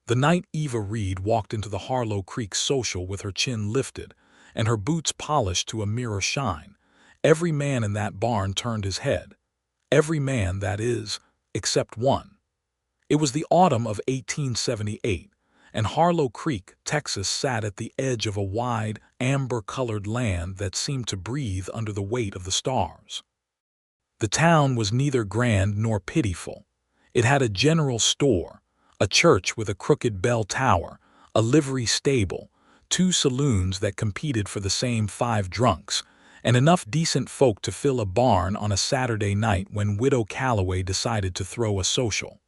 The night Eva Reed walked into the Harlow Creek social with her chin lifted and her boots polished to a mirror shine, every man in that barn turned his head. Every man, that is, except one. It was the autumn of 1878, and Harlow Creek, Texas, sat at the edge of a wide, amber-colored land that seemed to breathe under the weight of the stars. The town was neither grand nor pitiful. It had a general store, a church with a crooked bell tower, a livery stable, 2 saloons that competed for the same 5 drunks, and enough decent folk to fill a barn on a Saturday night when Widow Calloway decided to throw a social.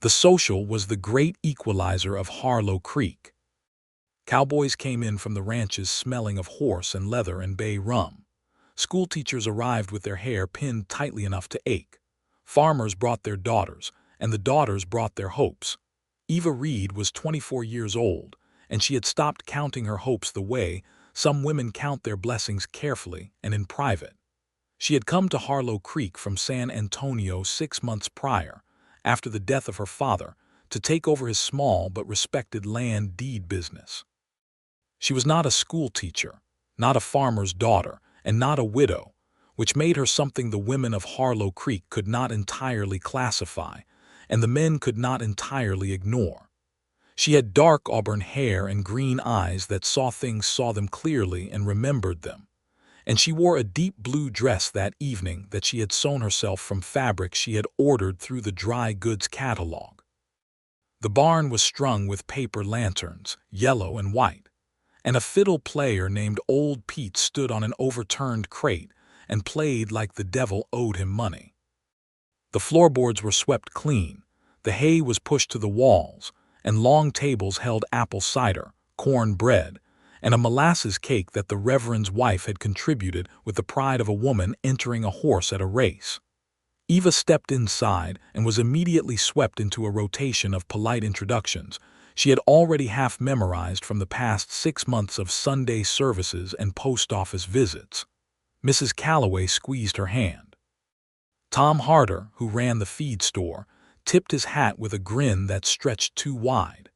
The social was the great equalizer of Harlow Creek. Cowboys came in from the ranches smelling of horse and leather and bay rum. Schoolteachers arrived with their hair pinned tightly enough to ache. Farmers brought their daughters, and the daughters brought their hopes. Eva Reed was 24 years old, and she had stopped counting her hopes the way some women count their blessings carefully and in private. She had come to Harlow Creek from San Antonio 6 months prior, after the death of her father, to take over his small but respected land deed business. She was not a schoolteacher, not a farmer's daughter, and not a widow, which made her something the women of Harlow Creek could not entirely classify, and the men could not entirely ignore. She had dark auburn hair and green eyes that saw them clearly and remembered them, and she wore a deep blue dress that evening that she had sewn herself from fabric she had ordered through the dry goods catalog. The barn was strung with paper lanterns, yellow and white, and a fiddle player named Old Pete stood on an overturned crate and played like the devil owed him money. The floorboards were swept clean, the hay was pushed to the walls, and long tables held apple cider, corn bread, and a molasses cake that the Reverend's wife had contributed with the pride of a woman entering a horse at a race. Eva stepped inside and was immediately swept into a rotation of polite introductions she had already half memorized from the past 6 months of Sunday services and post office visits. Mrs. Calloway squeezed her hand. Tom Harder, who ran the feed store, tipped his hat with a grin that stretched too wide.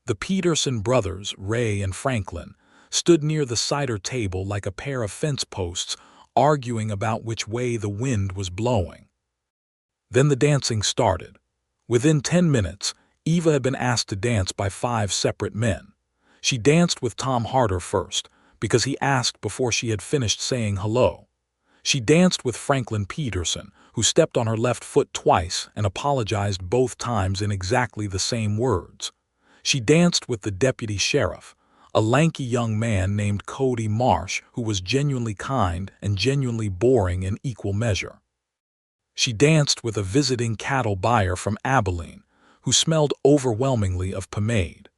The Peterson brothers, Ray and Franklin, stood near the cider table like a pair of fence posts, arguing about which way the wind was blowing. Then the dancing started. Within 10 minutes, Eva had been asked to dance by 5 separate men. She danced with Tom Harder first, because he asked before she had finished saying hello. She danced with Franklin Peterson, who stepped on her left foot twice and apologized both times in exactly the same words. She danced with the deputy sheriff, a lanky young man named Cody Marsh, who was genuinely kind and genuinely boring in equal measure. She danced with a visiting cattle buyer from Abilene, who smelled overwhelmingly of pomade.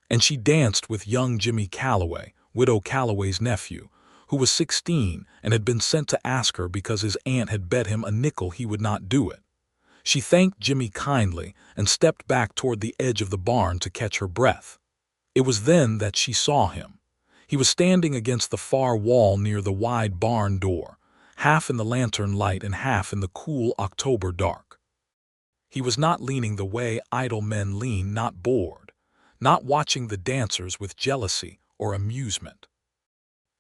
And she danced with young Jimmy Calloway, Widow Calloway's nephew, who was 16 and had been sent to ask her because his aunt had bet him a nickel he would not do it. She thanked Jimmy kindly and stepped back toward the edge of the barn to catch her breath. It was then that she saw him. He was standing against the far wall near the wide barn door, half in the lantern light and half in the cool October dark. He was not leaning the way idle men lean, not bored, not watching the dancers with jealousy or amusement.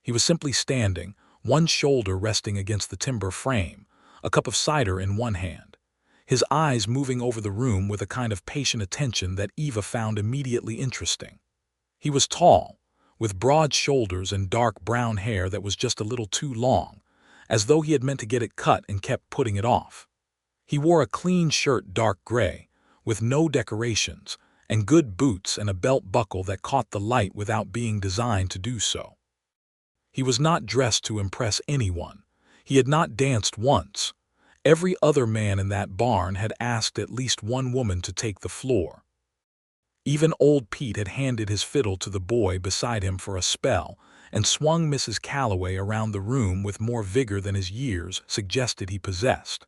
He was simply standing, one shoulder resting against the timber frame, a cup of cider in one hand, his eyes moving over the room with a kind of patient attention that Eva found immediately interesting. He was tall, with broad shoulders and dark brown hair that was just a little too long, as though he had meant to get it cut and kept putting it off. He wore a clean shirt, dark gray, with no decorations, and good boots and a belt buckle that caught the light without being designed to do so. He was not dressed to impress anyone. He had not danced once. Every other man in that barn had asked at least one woman to take the floor. Even Old Pete had handed his fiddle to the boy beside him for a spell and swung Mrs. Calloway around the room with more vigor than his years suggested he possessed.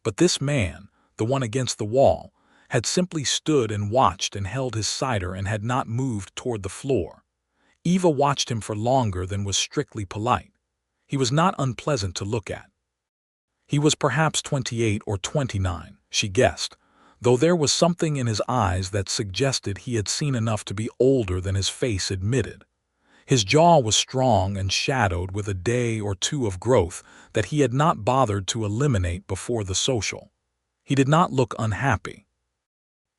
But this man, the one against the wall, had simply stood and watched and held his cider and had not moved toward the floor. Eva watched him for longer than was strictly polite. He was not unpleasant to look at. He was perhaps 28 or 29, she guessed, though there was something in his eyes that suggested he had seen enough to be older than his face admitted. His jaw was strong and shadowed with a day or two of growth that he had not bothered to eliminate before the social. He did not look unhappy.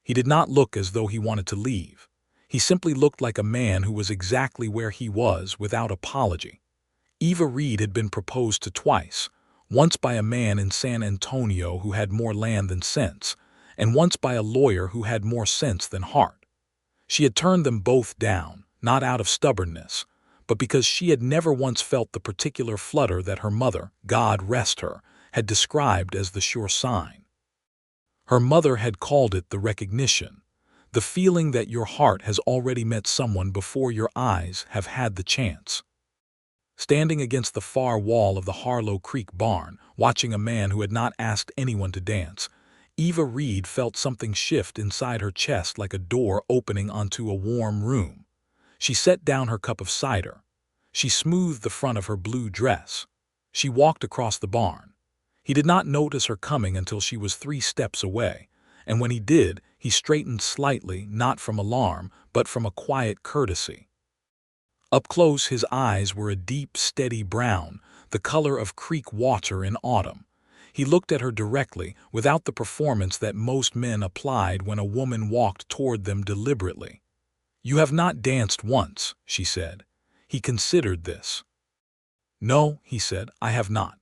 He did not look as though he wanted to leave. He simply looked like a man who was exactly where he was without apology. Eva Reed had been proposed to twice, once by a man in San Antonio who had more land than sense, and once by a lawyer who had more sense than heart. She had turned them both down, not out of stubbornness, but because she had never once felt the particular flutter that her mother, God rest her, had described as the sure sign. Her mother had called it the recognition, the feeling that your heart has already met someone before your eyes have had the chance. Standing against the far wall of the Harlow Creek barn, watching a man who had not asked anyone to dance, Eva Reed felt something shift inside her chest like a door opening onto a warm room. She set down her cup of cider. She smoothed the front of her blue dress. She walked across the barn. He did not notice her coming until she was 3 steps away, and when he did, he straightened slightly, not from alarm, but from a quiet courtesy. Up close, his eyes were a deep, steady brown, the color of creek water in autumn. He looked at her directly, without the performance that most men applied when a woman walked toward them deliberately. "You have not danced once," she said. He considered this. "No," he said, "I have not.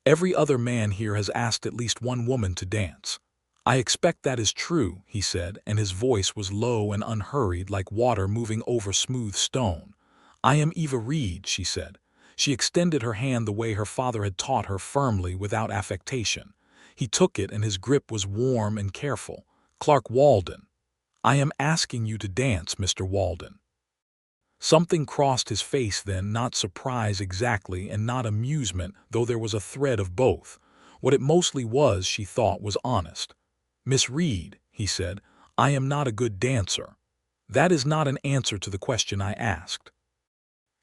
Every other man here has asked at least one woman to dance." "I expect that is true," he said, and his voice was low and unhurried like water moving over smooth stone. "I am Eva Reed," she said. She extended her hand the way her father had taught her, firmly, without affectation. He took it, and his grip was warm and careful. "Clark Walden. I am asking you to dance, Mr. Walden." Something crossed his face then, not surprise exactly, and not amusement, though there was a thread of both. What it mostly was, she thought, was honest. "Miss Reed," he said, "I am not a good dancer. That is not an answer to the question I asked."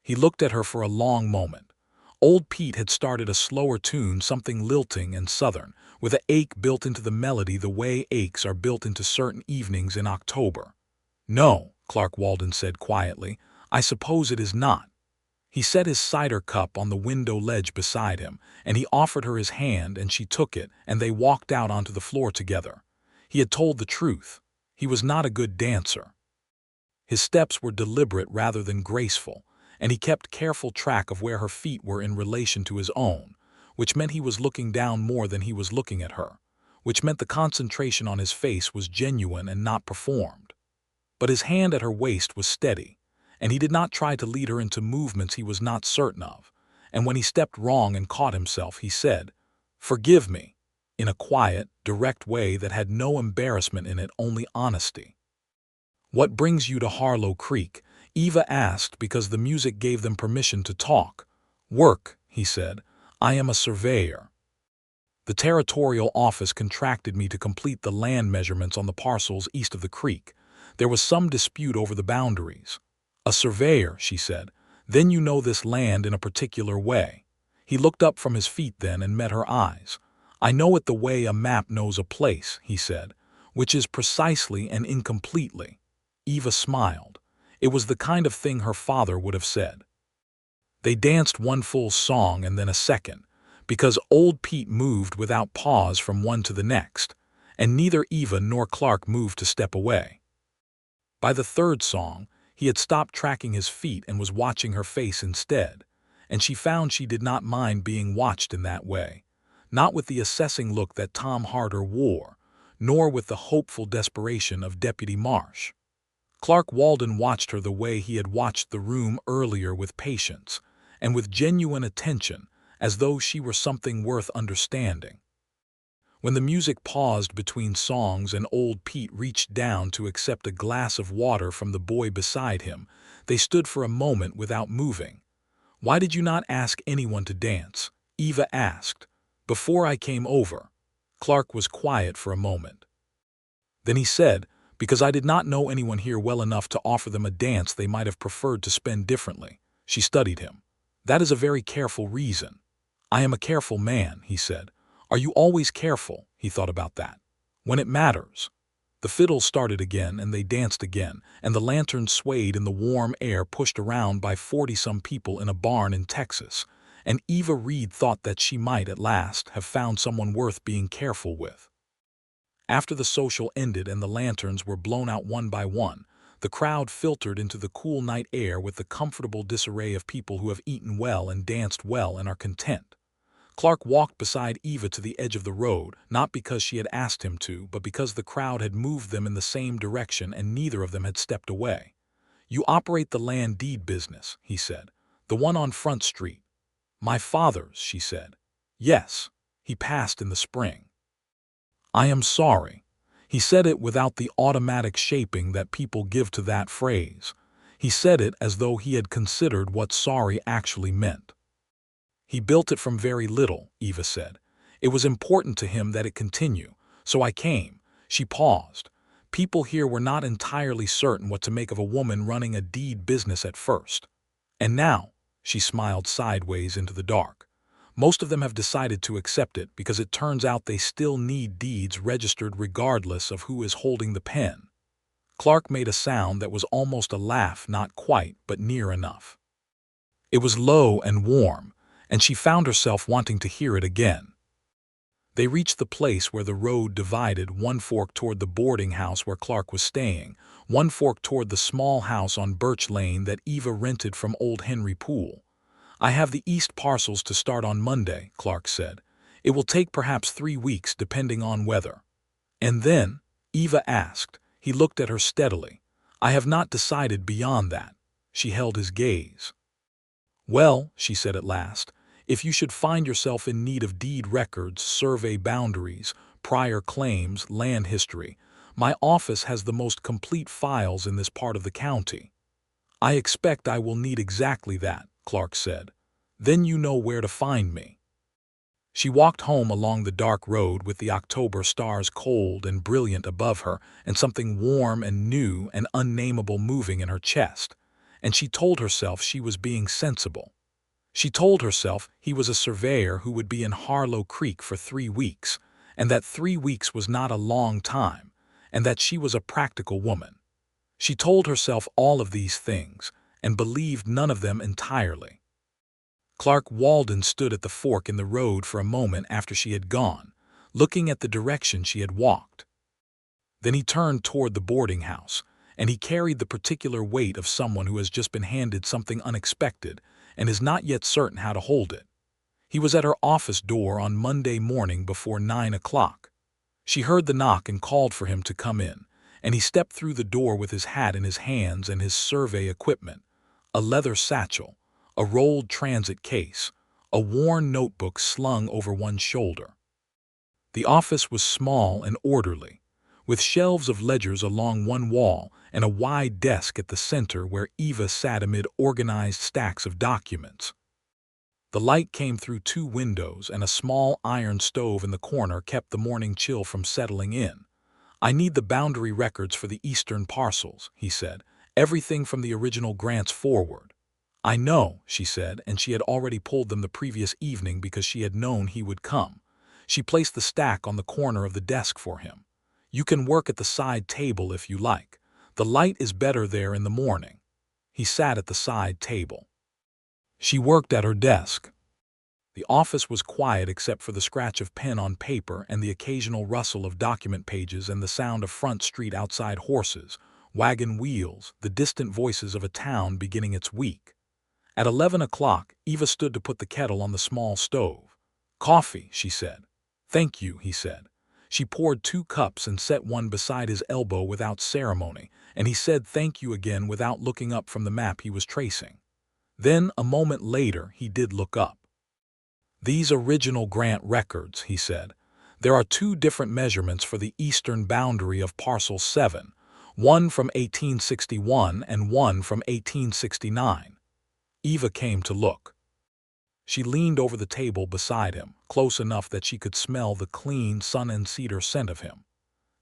He looked at her for a long moment. Old Pete had started a slower tune, something lilting and southern, with an ache built into the melody the way aches are built into certain evenings in October. "No," Clark Walden said quietly, "I suppose it is not." He set his cider cup on the window ledge beside him, and he offered her his hand, and she took it, and they walked out onto the floor together. He had told the truth. He was not a good dancer. His steps were deliberate rather than graceful, and he kept careful track of where her feet were in relation to his own, which meant he was looking down more than he was looking at her, which meant the concentration on his face was genuine and not performed. But his hand at her waist was steady, and he did not try to lead her into movements he was not certain of, and when he stepped wrong and caught himself, he said, "Forgive me," in a quiet, direct way that had no embarrassment in it, only honesty. "What brings you to Harlow Creek?" Eva asked, because the music gave them permission to talk. "Work," he said. "I am a surveyor. The territorial office contracted me to complete the land measurements on the parcels east of the creek. There was some dispute over the boundaries." "A surveyor," she said. "Then you know this land in a particular way." He looked up from his feet then and met her eyes. "I know it the way a map knows a place," he said, "which is precisely and incompletely." Eva smiled. It was the kind of thing her father would have said. They danced one full song and then a second, because old Pete moved without pause from one to the next, and neither Eva nor Clark moved to step away. By the third song, he had stopped tracking his feet and was watching her face instead, and she found she did not mind being watched in that way, not with the assessing look that Tom Harder wore, nor with the hopeful desperation of Deputy Marsh. Clark Walden watched her the way he had watched the room earlier, with patience, and with genuine attention, as though she were something worth understanding. When the music paused between songs and old Pete reached down to accept a glass of water from the boy beside him, they stood for a moment without moving. "Why did you not ask anyone to dance?" Eva asked. "Before I came over." Clark was quiet for a moment. Then he said, "Because I did not know anyone here well enough to offer them a dance they might have preferred to spend differently." She studied him. "That is a very careful reason." "I am a careful man," he said. "Are you always careful?" He thought about that. "When it matters." The fiddle started again, and they danced again, and the lantern swayed in the warm air pushed around by 40-some people in a barn in Texas, and Eva Reed thought that she might, at last, have found someone worth being careful with. After the social ended and the lanterns were blown out one by one, the crowd filtered into the cool night air with the comfortable disarray of people who have eaten well and danced well and are content. Clark walked beside Eva to the edge of the road, not because she had asked him to, but because the crowd had moved them in the same direction and neither of them had stepped away. "You operate the land deed business," he said. "The one on Front Street." "My father's," she said. "Yes. He passed in the spring." "I am sorry." He said it without the automatic shaping that people give to that phrase. He said it as though he had considered what sorry actually meant. "He built it from very little," Eva said. "It was important to him that it continue, so I came." She paused. People here were not entirely certain what to make of a woman running a deed business at first. And now, she smiled sideways into the dark, most of them have decided to accept it because it turns out they still need deeds registered regardless of who is holding the pen. Clark made a sound that was almost a laugh, not quite, but near enough. It was low and warm, and she found herself wanting to hear it again. They reached the place where the road divided, one fork toward the boarding house where Clark was staying, one fork toward the small house on Birch Lane that Eva rented from old Henry Poole. "I have the east parcels to start on Monday," Clark said. "It will take perhaps 3 weeks depending on weather." "And then?" Eva asked. He looked at her steadily. "I have not decided beyond that." She held his gaze. "Well," she said at last, "if you should find yourself in need of deed records, survey boundaries, prior claims, land history, my office has the most complete files in this part of the county." "I expect I will need exactly that," Clark said. "Then you know where to find me." She walked home along the dark road with the October stars cold and brilliant above her and something warm and new and unnameable moving in her chest. And she told herself she was being sensible. She told herself he was a surveyor who would be in Harlow Creek for 3 weeks, and that 3 weeks was not a long time, and that she was a practical woman. She told herself all of these things, and believed none of them entirely. Clark Walden stood at the fork in the road for a moment after she had gone, looking at the direction she had walked. Then he turned toward the boarding house, and he carried the particular weight of someone who has just been handed something unexpected and is not yet certain how to hold it. He was at her office door on Monday morning before 9 o'clock. She heard the knock and called for him to come in, and he stepped through the door with his hat in his hands and his survey equipment, a leather satchel, a rolled transit case, a worn notebook slung over one shoulder. The office was small and orderly, with shelves of ledgers along one wall and a wide desk at the center where Eva sat amid organized stacks of documents. The light came through 2 windows, and a small iron stove in the corner kept the morning chill from settling in. "I need the boundary records for the eastern parcels," he said, "everything from the original grants forward." "I know," she said, and she had already pulled them the previous evening because she had known he would come. She placed the stack on the corner of the desk for him. "You can work at the side table if you like. The light is better there in the morning." He sat at the side table. She worked at her desk. The office was quiet except for the scratch of pen on paper and the occasional rustle of document pages and the sound of Front Street outside horses, wagon wheels, the distant voices of a town beginning its week. At 11 o'clock, Eva stood to put the kettle on the small stove. "Coffee," she said. "Thank you," he said. She poured 2 cups and set one beside his elbow without ceremony, and he said thank you again without looking up from the map he was tracing. Then, a moment later, he did look up. "These original grant records," he said. "There are 2 different measurements for the eastern boundary of Parcel 7, one from 1861 and one from 1869. Eva came to look. She leaned over the table beside him, close enough that she could smell the clean sun and cedar scent of him.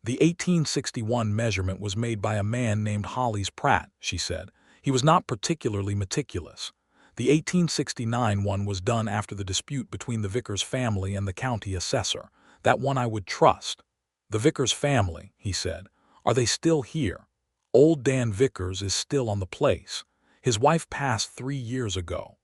"The 1861 measurement was made by a man named Hollis Pratt," she said. "He was not particularly meticulous. The 1869 one was done after the dispute between the Vickers family and the county assessor. That one I would trust." "The Vickers family," he said. Are they still here? Old Dan Vickers is still on the place. His wife passed 3 years ago.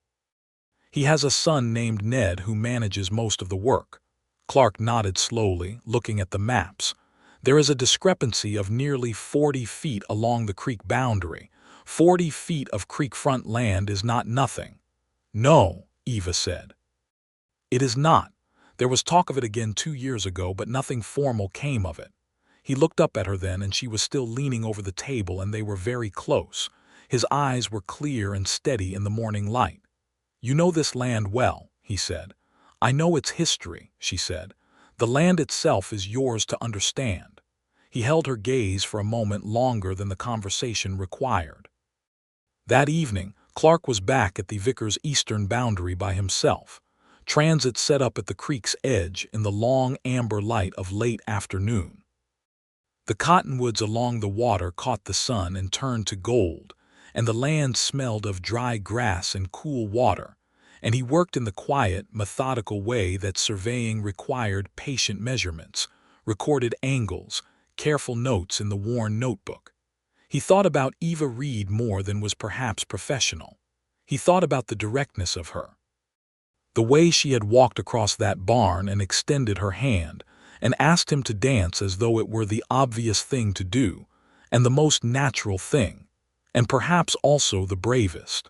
He has a son named Ned who manages most of the work. Clark nodded slowly, looking at the maps. There is a discrepancy of nearly 40 feet along the creek boundary. 40 feet of creekfront land is not nothing. No, Eva said. It is not. There was talk of it again 2 years ago, but nothing formal came of it. He looked up at her then, and she was still leaning over the table, and they were very close. His eyes were clear and steady in the morning light. You know this land well, he said. I know its history, she said. The land itself is yours to understand. He held her gaze for a moment longer than the conversation required. That evening, Clark was back at the Vickers' eastern boundary by himself. Transit set up at the creek's edge in the long amber light of late afternoon. The cottonwoods along the water caught the sun and turned to gold, and the land smelled of dry grass and cool water, and he worked in the quiet, methodical way that surveying required: patient measurements, recorded angles, careful notes in the worn notebook. He thought about Eva Reed more than was perhaps professional. He thought about the directness of her. The way she had walked across that barn and extended her hand and asked him to dance as though it were the obvious thing to do, and the most natural thing, and perhaps also the bravest.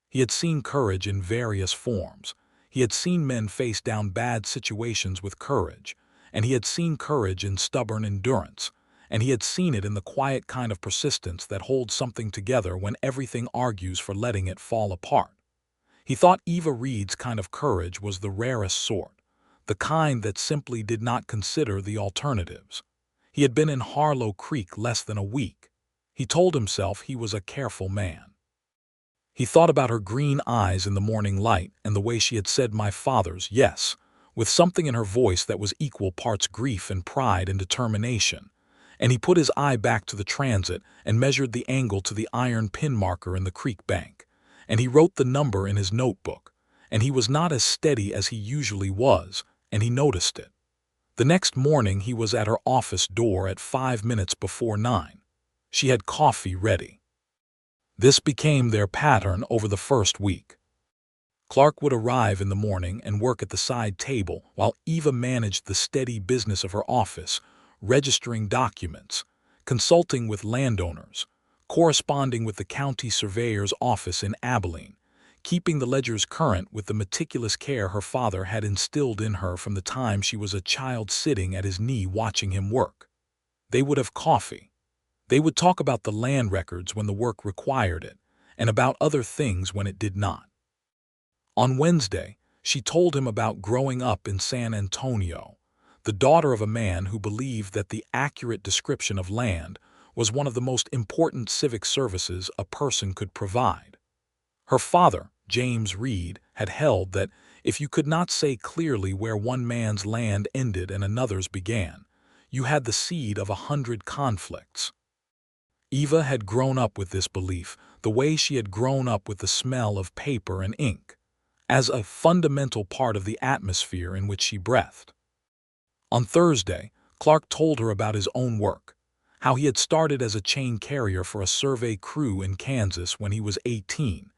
He had seen courage in various forms. He had seen men face down bad situations with courage, and he had seen courage in stubborn endurance, and he had seen it in the quiet kind of persistence that holds something together when everything argues for letting it fall apart. He thought Eva Reed's kind of courage was the rarest sort, the kind that simply did not consider the alternatives. He had been in Harlow Creek less than a week. He told himself he was a careful man. He thought about her green eyes in the morning light and the way she had said "my father's," yes, with something in her voice that was equal parts grief and pride and determination. And he put his eye back to the transit and measured the angle to the iron pin marker in the creek bank. And he wrote the number in his notebook, and he was not as steady as he usually was, and he noticed it. The next morning he was at her office door at 5 minutes before 9. She had coffee ready. This became their pattern over the first week. Clark would arrive in the morning and work at the side table while Eva managed the steady business of her office, registering documents, consulting with landowners, corresponding with the county surveyor's office in Abilene, keeping the ledgers current with the meticulous care her father had instilled in her from the time she was a child, sitting at his knee watching him work. They would have coffee. They would talk about the land records when the work required it, and about other things when it did not. On Wednesday, she told him about growing up in San Antonio, the daughter of a man who believed that the accurate description of land was one of the most important civic services a person could provide. Her father, James Reed, had held that if you could not say clearly where one man's land ended and another's began, you had the seed of 100 conflicts. Eva had grown up with this belief, the way she had grown up with the smell of paper and ink, as a fundamental part of the atmosphere in which she breathed. On Thursday, Clark told her about his own work, how he had started as a chain carrier for a survey crew in Kansas when he was 18,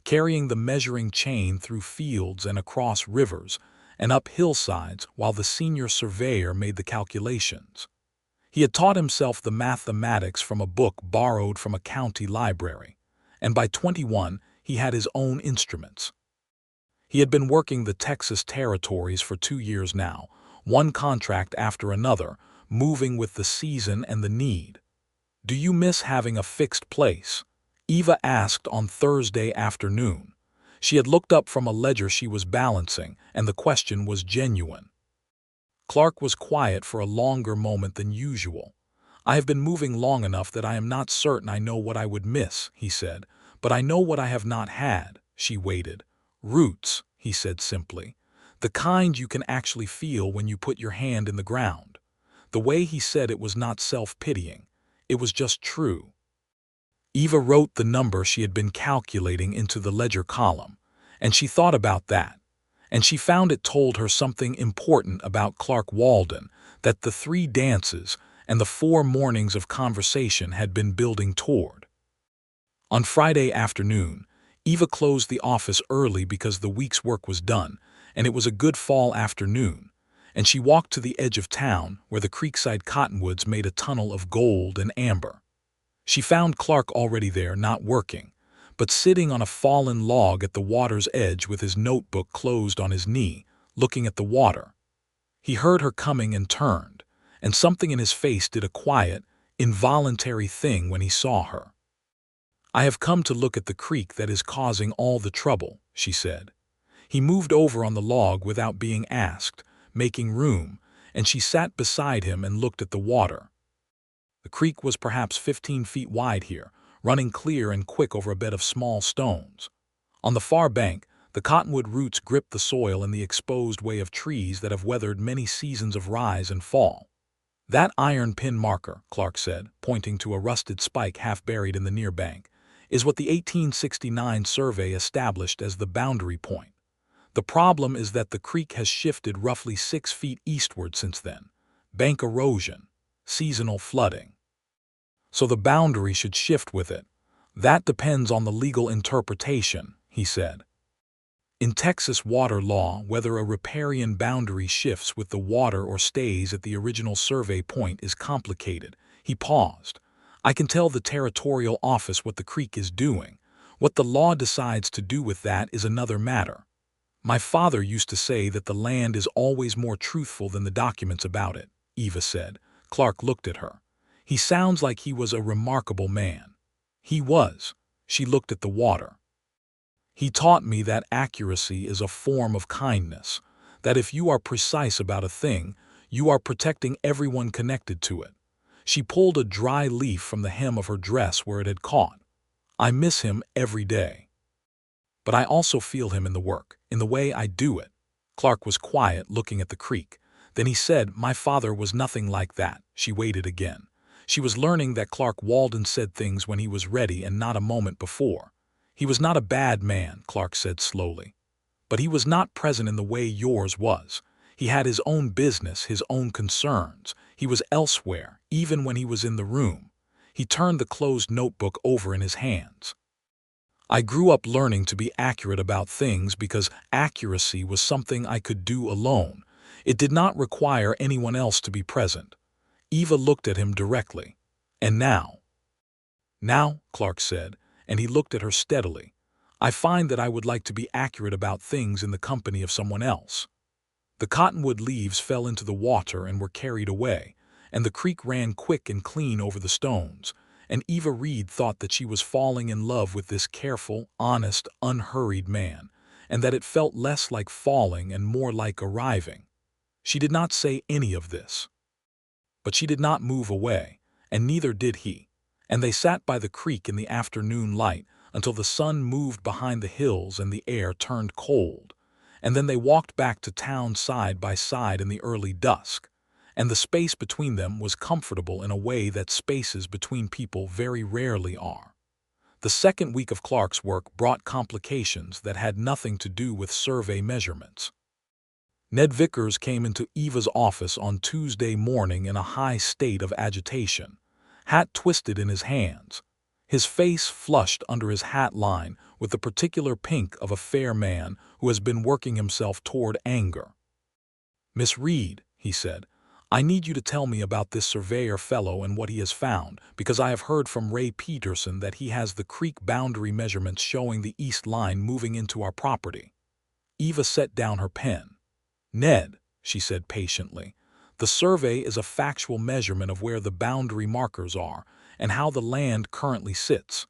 carrying the measuring chain through fields and across rivers and up hillsides while the senior surveyor made the calculations. He had taught himself the mathematics from a book borrowed from a county library, and by 21 he had his own instruments. He had been working the Texas territories for 2 years now, one contract after another, moving with the season and the need. "Do you miss having a fixed place?" Eva asked on Thursday afternoon. She had looked up from a ledger she was balancing, and the question was genuine. Clark was quiet for a longer moment than usual. "I have been moving long enough that I am not certain I know what I would miss," he said, "but I know what I have not had." She waited. "Roots," he said simply. "The kind you can actually feel when you put your hand in the ground." The way he said it was not self-pitying. It was just true. Eva wrote the number she had been calculating into the ledger column, and she thought about that. And she found it told her something important about Clark Walden, that the 3 dances, and the 4 mornings of conversation had been building toward. On Friday afternoon, Eva closed the office early because the week's work was done, and it was a good fall afternoon, and she walked to the edge of town where the creekside cottonwoods made a tunnel of gold and amber. She found Clark already there, not working, but sitting on a fallen log at the water's edge with his notebook closed on his knee, looking at the water. He heard her coming and turned, and something in his face did a quiet, involuntary thing when he saw her. "I have come to look at the creek that is causing all the trouble," she said. He moved over on the log without being asked, making room, and she sat beside him and looked at the water. The creek was perhaps 15 feet wide here, running clear and quick over a bed of small stones. On the far bank, the cottonwood roots gripped the soil in the exposed way of trees that have weathered many seasons of rise and fall. "That iron pin marker," Clark said, pointing to a rusted spike half buried in the near bank, "is what the 1869 survey established as the boundary point. The problem is that the creek has shifted roughly 6 feet eastward since then. Bank erosion, seasonal flooding. So the boundary should shift with it. That depends on the legal interpretation," he said. "In Texas water law, whether a riparian boundary shifts with the water or stays at the original survey point is complicated." He paused. "I can tell the territorial office what the creek is doing. What the law decides to do with that is another matter. My father used to say that the land is always more truthful than the documents about it," Eva said. Clark looked at her. "He sounds like he was a remarkable man." "He was." She looked at the water. "He taught me that accuracy is a form of kindness, that if you are precise about a thing, you are protecting everyone connected to it." She pulled a dry leaf from the hem of her dress where it had caught. "I miss him every day. But I also feel him in the work, in the way I do it." Clark was quiet, looking at the creek. Then he said, "My father was nothing like that." She waited again. She was learning that Clark Walden said things when he was ready and not a moment before. "He was not a bad man," Clark said slowly. "But he was not present in the way yours was. He had his own business, his own concerns. He was elsewhere, even when he was in the room." He turned the closed notebook over in his hands. "I grew up learning to be accurate about things because accuracy was something I could do alone. It did not require anyone else to be present." Eva looked at him directly. "And now?" "Now," Clark said, and he looked at her steadily, "I find that I would like to be accurate about things in the company of someone else." The cottonwood leaves fell into the water and were carried away, and the creek ran quick and clean over the stones, and Eva Reed thought that she was falling in love with this careful, honest, unhurried man, and that it felt less like falling and more like arriving. She did not say any of this. But she did not move away, and neither did he, and they sat by the creek in the afternoon light until the sun moved behind the hills and the air turned cold, and then they walked back to town side by side in the early dusk, and the space between them was comfortable in a way that spaces between people very rarely are. The second week of Clark's work brought complications that had nothing to do with survey measurements. Ned Vickers came into Eva's office on Tuesday morning in a high state of agitation, hat twisted in his hands, his face flushed under his hat line with the particular pink of a fair man who has been working himself toward anger. "Miss Reed," he said, "I need you to tell me about this surveyor fellow and what he has found, because I have heard from Ray Peterson that he has the creek boundary measurements showing the east line moving into our property." Eva set down her pen. "Ned," she said patiently, "the survey is a factual measurement of where the boundary markers are and how the land currently sits.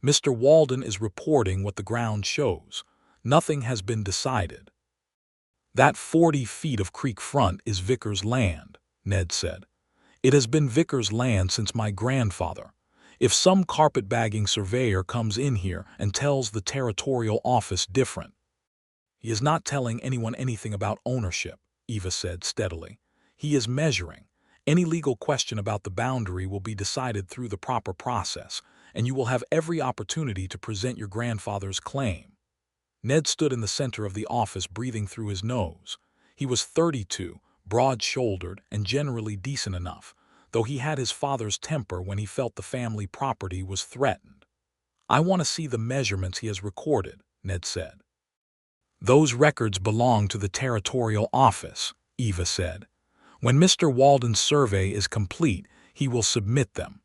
Mr. Walden is reporting what the ground shows. Nothing has been decided." "That 40 feet of creek front is Vickers' land," Ned said. "It has been Vickers' land since my grandfather. If some carpetbagging surveyor comes in here and tells the territorial office different—" "He is not telling anyone anything about ownership," Eva said steadily. "He is measuring. Any legal question about the boundary will be decided through the proper process, and you will have every opportunity to present your grandfather's claim." Ned stood in the center of the office, breathing through his nose. He was 32, broad-shouldered, and generally decent enough, though he had his father's temper when he felt the family property was threatened. "I want to see the measurements he has recorded," Ned said. "Those records belong to the territorial office," Eva said. "When Mr. Walden's survey is complete, he will submit them.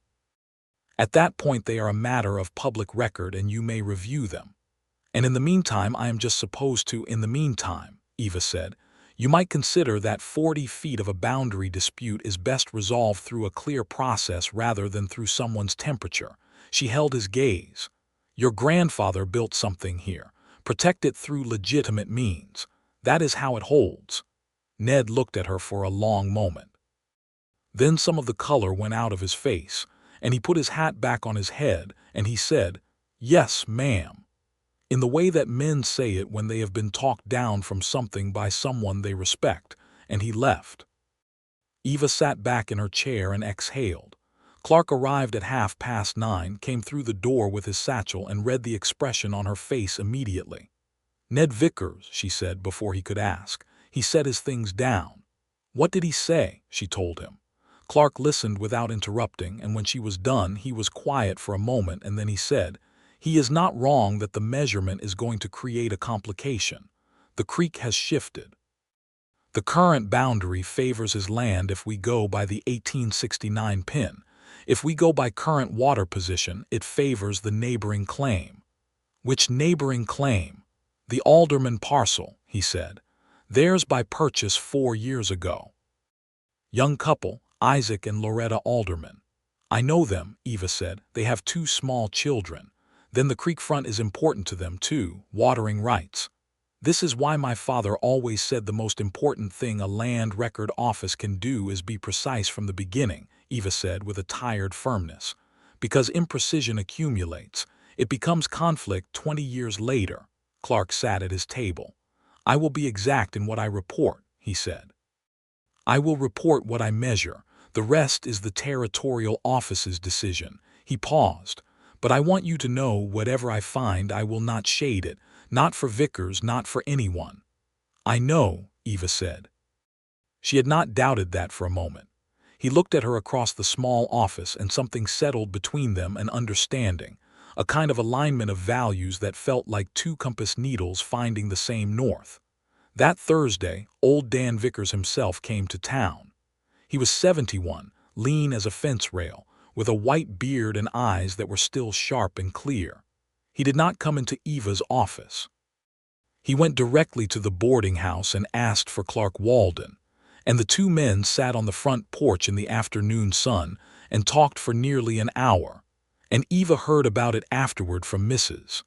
At that point they are a matter of public record and you may review them. And in the meantime I am just supposed to, in the meantime," Eva said, "you might consider that 40 feet of a boundary dispute is best resolved through a clear process rather than through someone's temperature." She held his gaze. "Your grandfather built something here. Protect it through legitimate means. That is how it holds." Ned looked at her for a long moment. Then some of the color went out of his face, and he put his hat back on his head, and he said, "Yes, ma'am," in the way that men say it when they have been talked down from something by someone they respect, and he left. Eva sat back in her chair and exhaled. Clark arrived at 9:30, came through the door with his satchel, and read the expression on her face immediately. "Ned Vickers," she said before he could ask. "He set his things down." "What did he say?" she told him. Clark listened without interrupting, and when she was done he was quiet for a moment, and then he said, "He is not wrong that the measurement is going to create a complication. The creek has shifted. The current boundary favors his land if we go by the 1869 pin. If we go by current water position, it favors the neighboring claim." "Which neighboring claim?" "The Alderman parcel," he said. "Theirs by purchase 4 years ago. Young couple, Isaac and Loretta Alderman." "I know them," Eva said. "They have 2 small children. Then the creek front is important to them too, watering rights. This is why my father always said the most important thing a land record office can do is be precise from the beginning," Eva said with a tired firmness. "Because imprecision accumulates. It becomes conflict 20 years later." Clark sat at his table. "I will be exact in what I report," he said. "I will report what I measure. The rest is the territorial office's decision." He paused. "But I want you to know whatever I find I will not shade it. Not for Vickers, not for anyone." "I know," Eva said. She had not doubted that for a moment. He looked at her across the small office, and something settled between them, an understanding, a kind of alignment of values that felt like 2 compass needles finding the same north. That Thursday, old Dan Vickers himself came to town. He was 71, lean as a fence rail, with a white beard and eyes that were still sharp and clear. He did not come into Eva's office. He went directly to the boarding house and asked for Clark Walden, and the 2 men sat on the front porch in the afternoon sun and talked for nearly an hour, and Eva heard about it afterward from Mrs.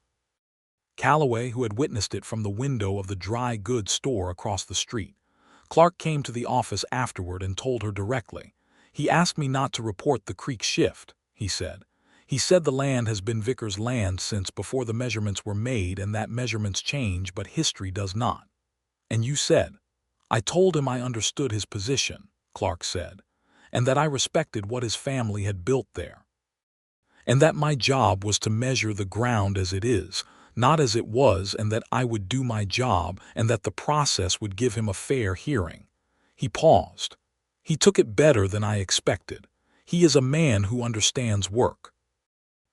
Calloway, who had witnessed it from the window of the dry goods store across the street. Clark came to the office afterward and told her directly. "He asked me not to report the creek shift," he said. "He said the land has been Vickers' land since before the measurements were made, and that measurements change, but history does not." "And you said?" "I told him I understood his position," Clark said, "and that I respected what his family had built there. And that my job was to measure the ground as it is, not as it was, and that I would do my job, and that the process would give him a fair hearing." He paused. "He took it better than I expected. He is a man who understands work."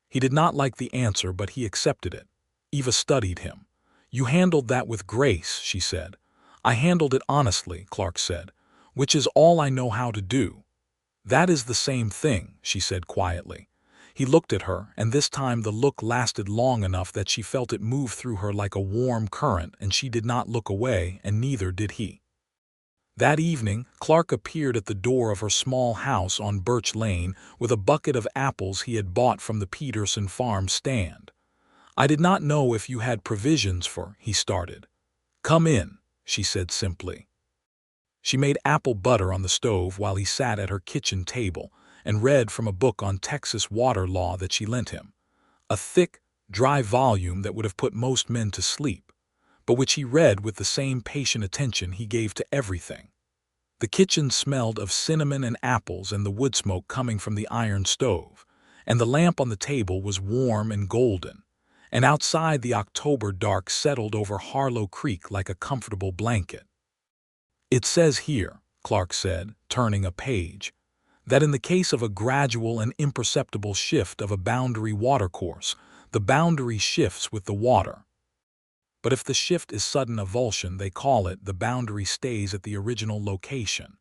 He did not like the answer, but he accepted it. Eva studied him. "You handled that with grace," she said. "I handled it honestly," Clark said, "which is all I know how to do." "That is the same thing," she said quietly. He looked at her, and this time the look lasted long enough that she felt it move through her like a warm current, and she did not look away, and neither did he. That evening, Clark appeared at the door of her small house on Birch Lane with a bucket of apples he had bought from the Peterson farm stand. "I did not know if you had provisions for," he started. "Come in," she said simply. She made apple butter on the stove while he sat at her kitchen table and read from a book on Texas water law that she lent him, a thick, dry volume that would have put most men to sleep, but which he read with the same patient attention he gave to everything. The kitchen smelled of cinnamon and apples and the wood smoke coming from the iron stove, and the lamp on the table was warm and golden, and outside the October dark settled over Harlow Creek like a comfortable blanket. "It says here," Clark said, turning a page, That in the case of a gradual and imperceptible shift of a boundary watercourse, the boundary shifts with the water. But if the shift is sudden avulsion, they call it, the boundary stays at the original location.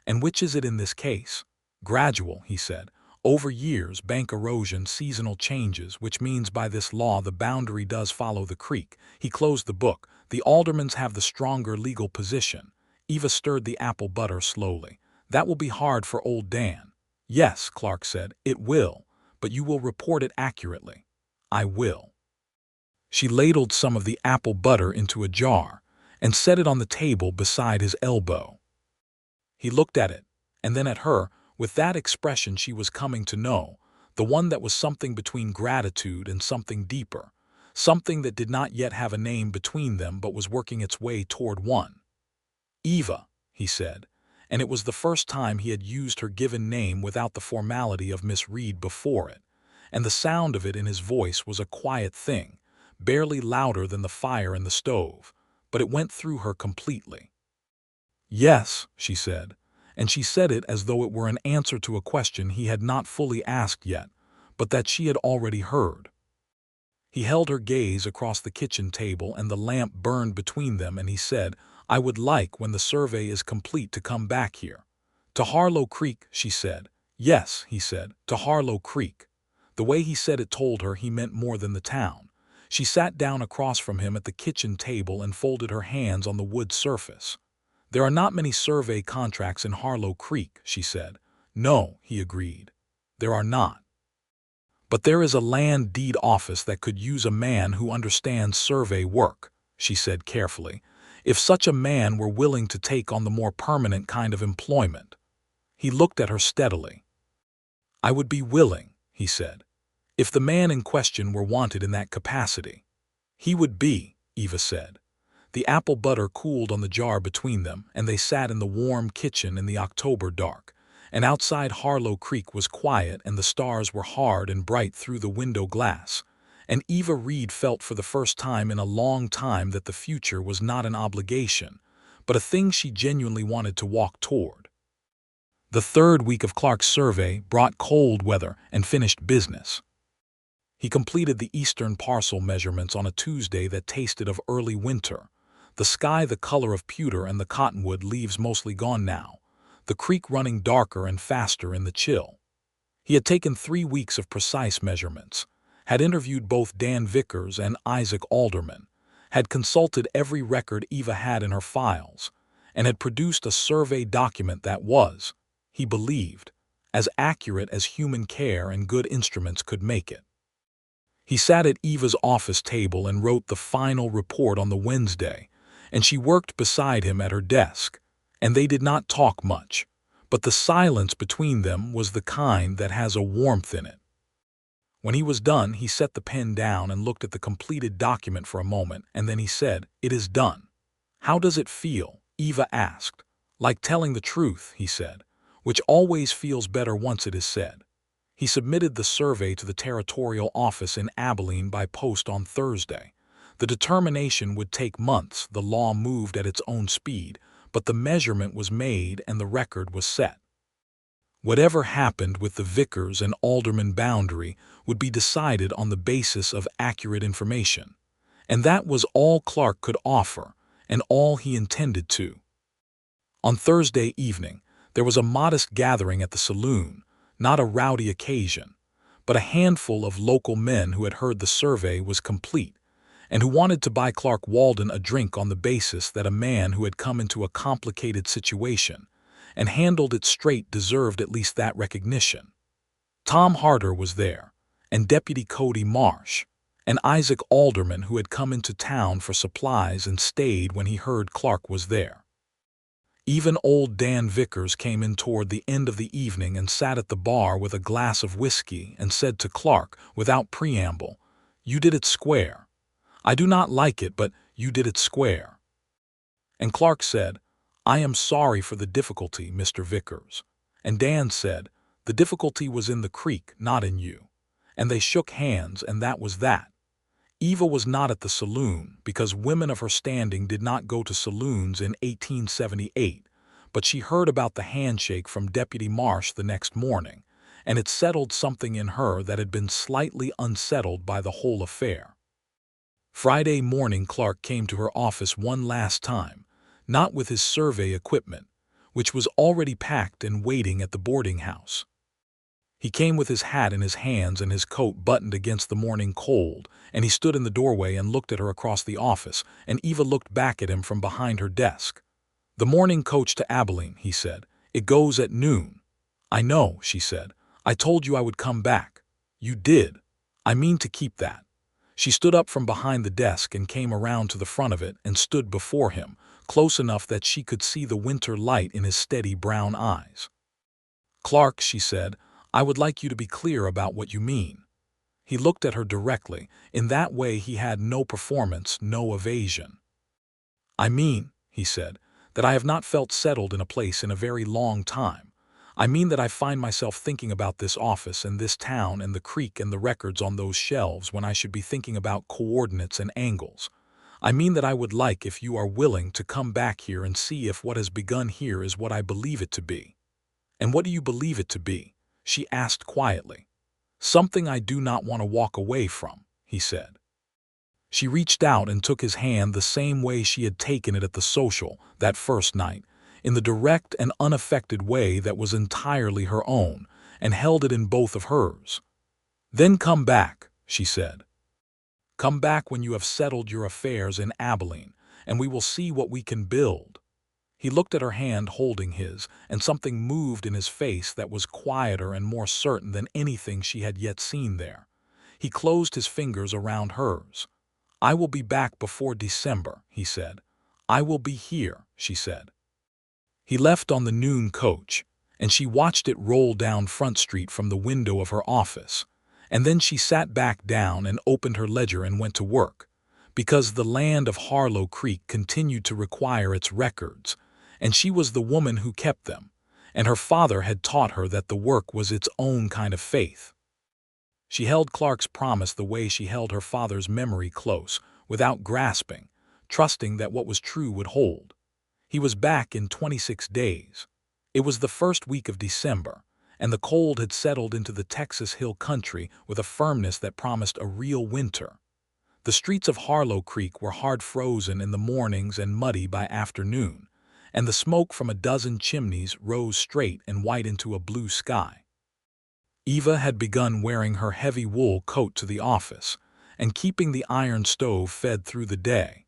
And which is it in this case? Gradual, he said. Over years, bank erosion, seasonal changes, which means by this law the boundary does follow the creek. He closed the book. The aldermans have the stronger legal position. Eva stirred the apple butter slowly. That will be hard for old Dan. Yes, Clark said, it will, but you will report it accurately. I will. She ladled some of the apple butter into a jar and set it on the table beside his elbow. He looked at it, and then at her, with that expression she was coming to know, the one that was something between gratitude and something deeper, something that did not yet have a name between them but was working its way toward one. Eva, he said, and it was the first time he had used her given name without the formality of Miss Reed before it, and the sound of it in his voice was a quiet thing, barely louder than the fire in the stove, but it went through her completely. Yes, she said, and she said it as though it were an answer to a question he had not fully asked yet, but that she had already heard. He held her gaze across the kitchen table, and the lamp burned between them, and he said, I would like, when the survey is complete, to come back here. To Harlow Creek, she said. Yes, he said, to Harlow Creek. The way he said it told her he meant more than the town. She sat down across from him at the kitchen table and folded her hands on the wood surface. There are not many survey contracts in Harlow Creek, she said. No, he agreed. There are not. But there is a land deed office that could use a man who understands survey work, she said carefully, if such a man were willing to take on the more permanent kind of employment. He looked at her steadily. I would be willing, he said, if the man in question were wanted in that capacity. He would be, Eva said. The apple butter cooled on the jar between them, and they sat in the warm kitchen in the October dark, and outside Harlow Creek was quiet, and the stars were hard and bright through the window glass, and Eva Reed felt for the first time in a long time that the future was not an obligation, but a thing she genuinely wanted to walk toward. The third week of Clark's survey brought cold weather and finished business. He completed the eastern parcel measurements on a Tuesday that tasted of early winter, the sky the color of pewter and the cottonwood leaves mostly gone now, the creek running darker and faster in the chill. He had taken 3 weeks of precise measurements, had interviewed both Dan Vickers and Isaac Alderman, had consulted every record Eva had in her files, and had produced a survey document that was, he believed, as accurate as human care and good instruments could make it. He sat at Eva's office table and wrote the final report on the Wednesday, and she worked beside him at her desk, and they did not talk much, but the silence between them was the kind that has a warmth in it. When he was done, he set the pen down and looked at the completed document for a moment, and then he said, It is done. How does it feel? Eva asked. Like telling the truth, he said, which always feels better once it is said. He submitted the survey to the territorial office in Abilene by post on Thursday. The determination would take months, the law moved at its own speed, but the measurement was made and the record was set. Whatever happened with the Vickers and Alderman boundary would be decided on the basis of accurate information, and that was all Clark could offer and all he intended to. On Thursday evening, there was a modest gathering at the saloon, not a rowdy occasion, but a handful of local men who had heard the survey was complete and who wanted to buy Clark Walden a drink on the basis that a man who had come into a complicated situation and handled it straight deserved at least that recognition. Tom Harder was there, and Deputy Cody Marsh, and Isaac Alderman, who had come into town for supplies and stayed when he heard Clark was there. Even old Dan Vickers came in toward the end of the evening and sat at the bar with a glass of whiskey and said to Clark, without preamble, "You did it square. I do not like it, but you did it square." And Clark said, "I am sorry for the difficulty, Mr. Vickers." And Dan said, "The difficulty was in the creek, not in you." And they shook hands, and that was that. Eva was not at the saloon, because women of her standing did not go to saloons in 1878, but she heard about the handshake from Deputy Marsh the next morning, and it settled something in her that had been slightly unsettled by the whole affair. Friday morning, Clark came to her office one last time, not with his survey equipment, which was already packed and waiting at the boarding house. He came with his hat in his hands and his coat buttoned against the morning cold, and he stood in the doorway and looked at her across the office, and Eva looked back at him from behind her desk. "The morning coach to Abilene," he said. "It goes at noon." "I know," she said. "I told you I would come back." "You did. I mean to keep that." She stood up from behind the desk and came around to the front of it and stood before him, close enough that she could see the winter light in his steady brown eyes. "Clark," she said, "I would like you to be clear about what you mean." He looked at her directly. In that way he had no performance, no evasion. "I mean," he said, "that I have not felt settled in a place in a very long time. I mean that I find myself thinking about this office and this town and the creek and the records on those shelves when I should be thinking about coordinates and angles. I mean that I would like, if you are willing, to come back here and see if what has begun here is what I believe it to be." "And what do you believe it to be?" she asked quietly. "Something I do not want to walk away from," he said. She reached out and took his hand the same way she had taken it at the social that first night, in the direct and unaffected way that was entirely her own, and held it in both of hers. "Then come back," she said. "Come back when you have settled your affairs in Abilene, and we will see what we can build." He looked at her hand holding his, and something moved in his face that was quieter and more certain than anything she had yet seen there. He closed his fingers around hers. "I will be back before December," he said. "I will be here," she said. He left on the noon coach, and she watched it roll down Front Street from the window of her office, and then she sat back down and opened her ledger and went to work, because the land of Harlow Creek continued to require its records, and she was the woman who kept them, and her father had taught her that the work was its own kind of faith. She held Clark's promise the way she held her father's memory close, without grasping, trusting that what was true would hold. He was back in 26 days. It was the first week of December, and the cold had settled into the Texas hill country with a firmness that promised a real winter. The streets of Harlow Creek were hard frozen in the mornings and muddy by afternoon, and the smoke from a dozen chimneys rose straight and white into a blue sky. Eva had begun wearing her heavy wool coat to the office, and keeping the iron stove fed through the day,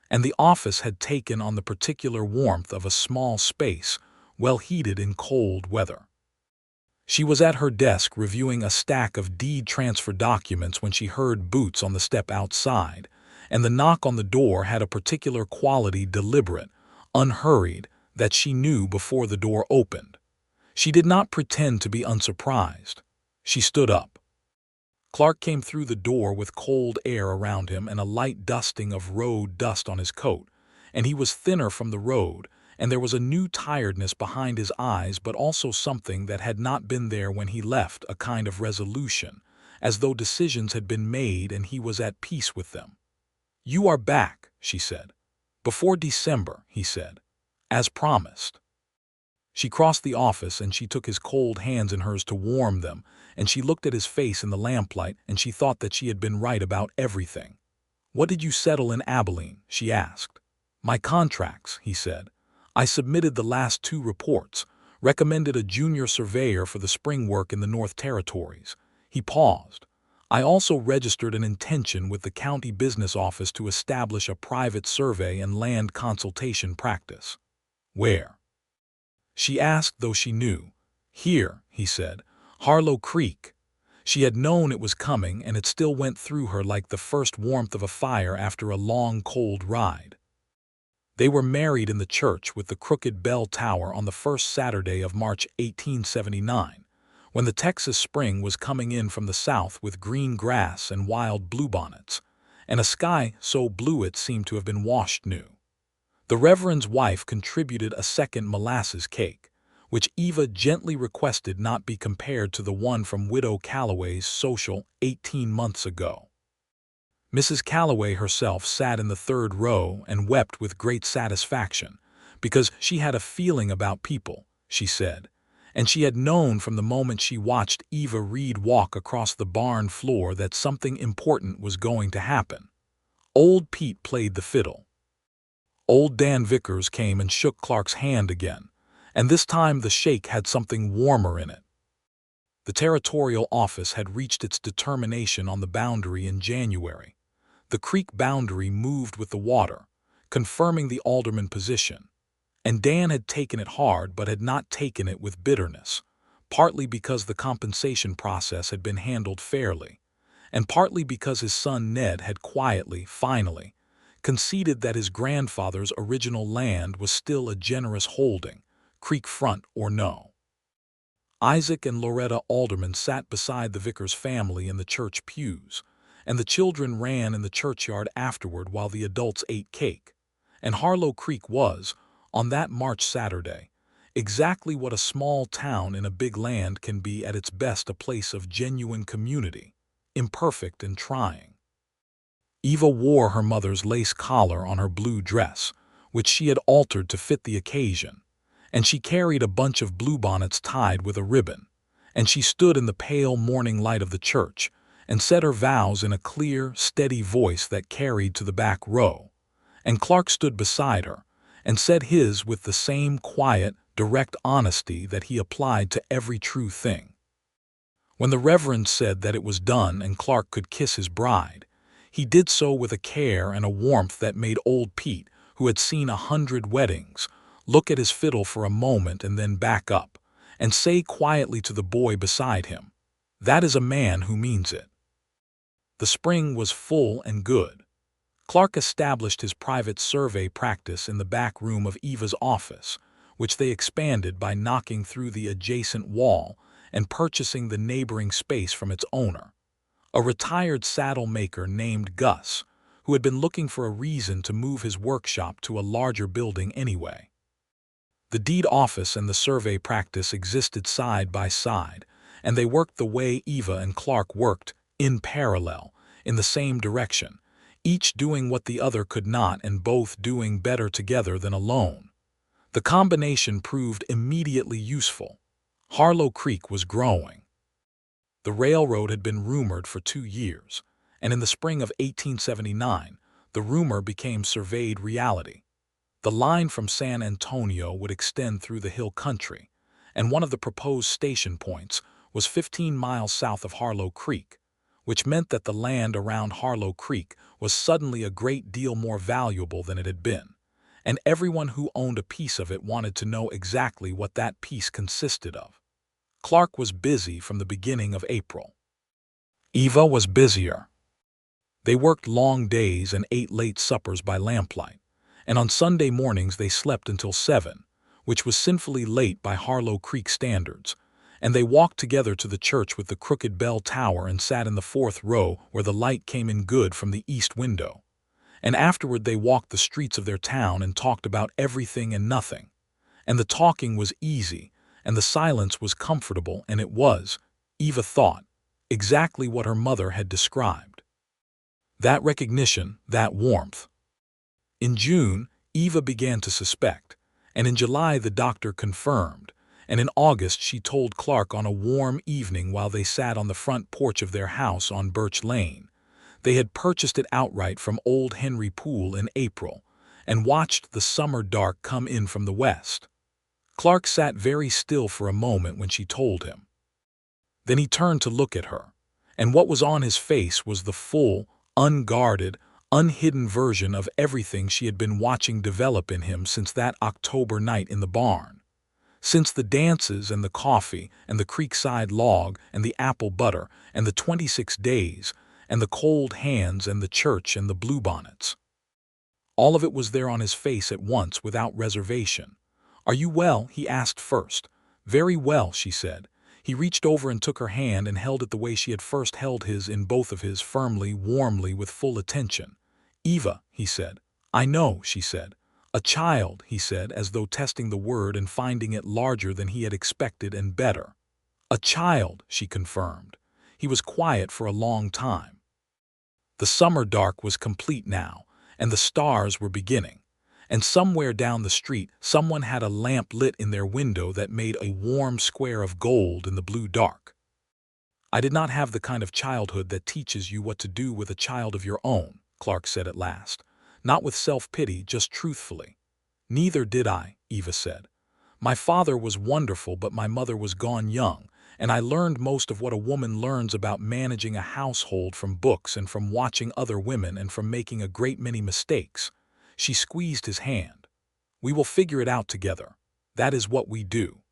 and the office had taken on the particular warmth of a small space, well heated in cold weather. She was at her desk reviewing a stack of deed transfer documents when she heard boots on the step outside, and the knock on the door had a particular quality, deliberate, unhurried, that she knew before the door opened. She did not pretend to be unsurprised. She stood up. Clark came through the door with cold air around him and a light dusting of road dust on his coat, and he was thinner from the road, and there was a new tiredness behind his eyes, but also something that had not been there when he left, a kind of resolution, as though decisions had been made and he was at peace with them. "You are back," she said. "Before December," he said, "as promised." She crossed the office and she took his cold hands in hers to warm them, and she looked at his face in the lamplight and she thought that she had been right about everything. "What did you settle in Abilene?" she asked. "My contracts," he said. "I submitted the last 2 reports, recommended a junior surveyor for the spring work in the North Territories." He paused. "I also registered an intention with the county business office to establish a private survey and land consultation practice." "Where?" she asked, though she knew. "Here," he said. "Harlow Creek." She had known it was coming, and it still went through her like the first warmth of a fire after a long, cold ride. They were married in the church with the crooked bell tower on the first Saturday of March 1879, when the Texas spring was coming in from the south with green grass and wild bluebonnets, and a sky so blue it seemed to have been washed new. The Reverend's wife contributed a second molasses cake, which Eva gently requested not be compared to the one from Widow Calloway's social 18 months ago. Mrs. Calloway herself sat in the third row and wept with great satisfaction, because she had a feeling about people, she said, and she had known from the moment she watched Eva Reed walk across the barn floor that something important was going to happen. Old Pete played the fiddle. Old Dan Vickers came and shook Clark's hand again, and this time the shake had something warmer in it. The territorial office had reached its determination on the boundary in January. The creek boundary moved with the water, confirming the alderman position. And Dan had taken it hard but had not taken it with bitterness, partly because the compensation process had been handled fairly, and partly because his son Ned had quietly, finally, conceded that his grandfather's original land was still a generous holding, creek front or no. Isaac and Loretta Alderman sat beside the Vickers family in the church pews, and the children ran in the churchyard afterward while the adults ate cake. And Harlow Creek was, on that March Saturday, exactly what a small town in a big land can be at its best, a place of genuine community, imperfect and trying. Eva wore her mother's lace collar on her blue dress, which she had altered to fit the occasion, and she carried a bunch of bluebonnets tied with a ribbon, and she stood in the pale morning light of the church and said her vows in a clear, steady voice that carried to the back row, and Clark stood beside her and said his with the same quiet, direct honesty that he applied to every true thing. When the Reverend said that it was done and Clark could kiss his bride, he did so with a care and a warmth that made old Pete, who had seen 100 weddings, look at his fiddle for a moment and then back up, and say quietly to the boy beside him, "That is a man who means it." The spring was full and good. Clark established his private survey practice in the back room of Eva's office, which they expanded by knocking through the adjacent wall and purchasing the neighboring space from its owner, a retired saddle maker named Gus, who had been looking for a reason to move his workshop to a larger building anyway. The deed office and the survey practice existed side by side, and they worked the way Eva and Clark worked, in parallel, in the same direction, each doing what the other could not and both doing better together than alone. The combination proved immediately useful. Harlow Creek was growing. The railroad had been rumored for 2 years, and in the spring of 1879, the rumor became surveyed reality. The line from San Antonio would extend through the hill country, and one of the proposed station points was 15 miles south of Harlow Creek, which meant that the land around Harlow Creek was suddenly a great deal more valuable than it had been, and everyone who owned a piece of it wanted to know exactly what that piece consisted of. Clark was busy from the beginning of April. Eva was busier. They worked long days and ate late suppers by lamplight, and on Sunday mornings they slept until 7, which was sinfully late by Harlow Creek standards, and they walked together to the church with the crooked bell tower and sat in the 4th row where the light came in good from the east window. And afterward they walked the streets of their town and talked about everything and nothing. And the talking was easy, and the silence was comfortable, and it was, Eva thought, exactly what her mother had described. That recognition, that warmth. In June, Eva began to suspect, and in July the doctor confirmed, and in August she told Clark on a warm evening while they sat on the front porch of their house on Birch Lane. They had purchased it outright from old Henry Poole in April, and watched the summer dark come in from the west. Clark sat very still for a moment when she told him. Then he turned to look at her, and what was on his face was the full, unguarded, unhidden version of everything she had been watching develop in him since that October night in the barn. Since the dances and the coffee and the creekside log and the apple butter and the 26 days and the cold hands and the church and the bluebonnets. All of it was there on his face at once without reservation. "Are you well?" he asked first. "Very well," she said. He reached over and took her hand and held it the way she had first held his in both of his, firmly, warmly, with full attention. "Eva," he said. "I know," she said. "A child," he said, as though testing the word and finding it larger than he had expected and better. "A child," she confirmed. He was quiet for a long time. The summer dark was complete now, and the stars were beginning, and somewhere down the street someone had a lamp lit in their window that made a warm square of gold in the blue dark. "I did not have the kind of childhood that teaches you what to do with a child of your own," Clark said at last. "Not with self-pity, just truthfully." "Neither did I," Eva said. "My father was wonderful, but my mother was gone young, and I learned most of what a woman learns about managing a household from books and from watching other women and from making a great many mistakes." She squeezed his hand. "We will figure it out together. That is what we do."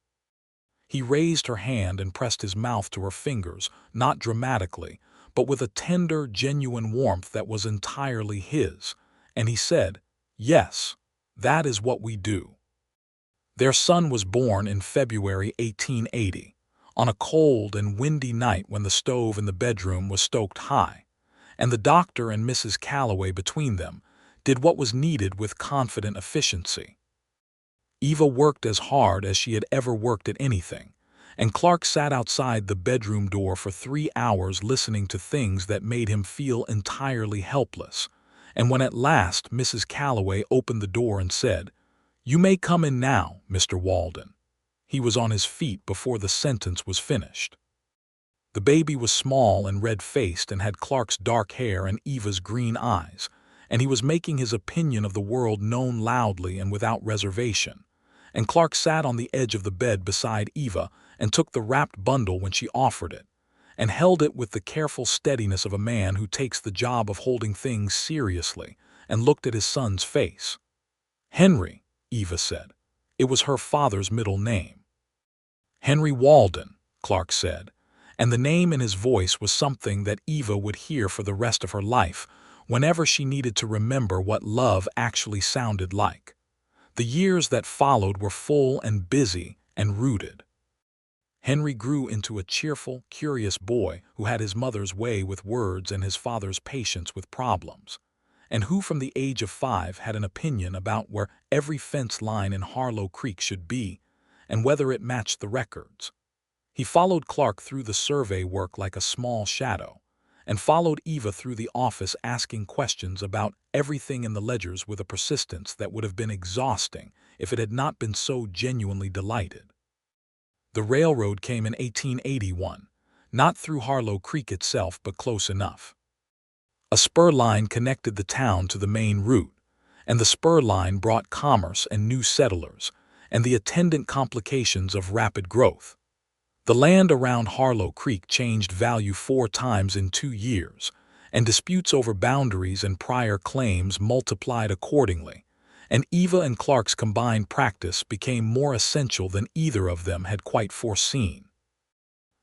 He raised her hand and pressed his mouth to her fingers, not dramatically, but with a tender, genuine warmth that was entirely his, and he said, "Yes, that is what we do." Their son was born in February 1880, on a cold and windy night when the stove in the bedroom was stoked high, and the doctor and Mrs. Calloway between them did what was needed with confident efficiency. Eva worked as hard as she had ever worked at anything, and Clark sat outside the bedroom door for 3 hours listening to things that made him feel entirely helpless. And when at last Mrs. Calloway opened the door and said, "You may come in now, Mr. Walden," he was on his feet before the sentence was finished. The baby was small and red-faced and had Clark's dark hair and Eva's green eyes, and he was making his opinion of the world known loudly and without reservation. And Clark sat on the edge of the bed beside Eva and took the wrapped bundle when she offered it, and held it with the careful steadiness of a man who takes the job of holding things seriously, and looked at his son's face. "Henry," Eva said. It was her father's middle name. "Henry Walden," Clark said, and the name in his voice was something that Eva would hear for the rest of her life whenever she needed to remember what love actually sounded like. The years that followed were full and busy and rooted. Henry grew into a cheerful, curious boy who had his mother's way with words and his father's patience with problems, and who from the age of 5 had an opinion about where every fence line in Harlow Creek should be and whether it matched the records. He followed Clark through the survey work like a small shadow, and followed Eva through the office asking questions about everything in the ledgers with a persistence that would have been exhausting if it had not been so genuinely delighted. The railroad came in 1881, not through Harlow Creek itself but close enough. A spur line connected the town to the main route, and the spur line brought commerce and new settlers, and the attendant complications of rapid growth. The land around Harlow Creek changed value 4 times in 2 years, and disputes over boundaries and prior claims multiplied accordingly, and Eva and Clark's combined practice became more essential than either of them had quite foreseen.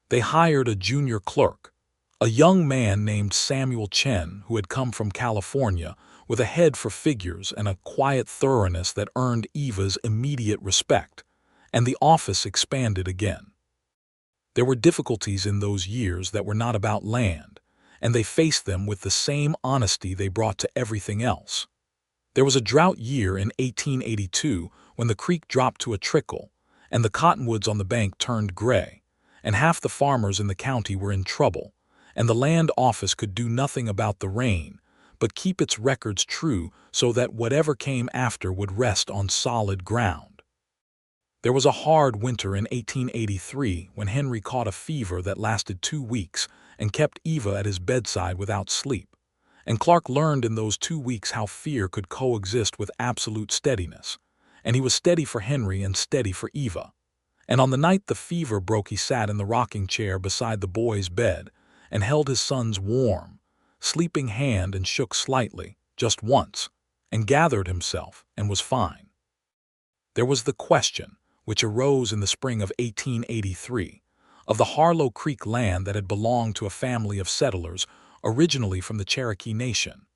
They hired a junior clerk, a young man named Samuel Chen who had come from California with a head for figures and a quiet thoroughness that earned Eva's immediate respect, and the office expanded again. There were difficulties in those years that were not about land, and they faced them with the same honesty they brought to everything else. There was a drought year in 1882 when the creek dropped to a trickle, and the cottonwoods on the bank turned gray, and half the farmers in the county were in trouble, and the land office could do nothing about the rain, but keep its records true so that whatever came after would rest on solid ground. There was a hard winter in 1883 when Henry caught a fever that lasted 2 weeks and kept Eva at his bedside without sleep, and Clark learned in those 2 weeks how fear could coexist with absolute steadiness, and he was steady for Henry and steady for Eva. And on the night the fever broke he sat in the rocking chair beside the boy's bed and held his son's warm, sleeping hand and shook slightly, just once, and gathered himself and was fine. There was the question, which arose in the spring of 1883, of the Harlow Creek land that had belonged to a family of settlers originally from the Cherokee Nation.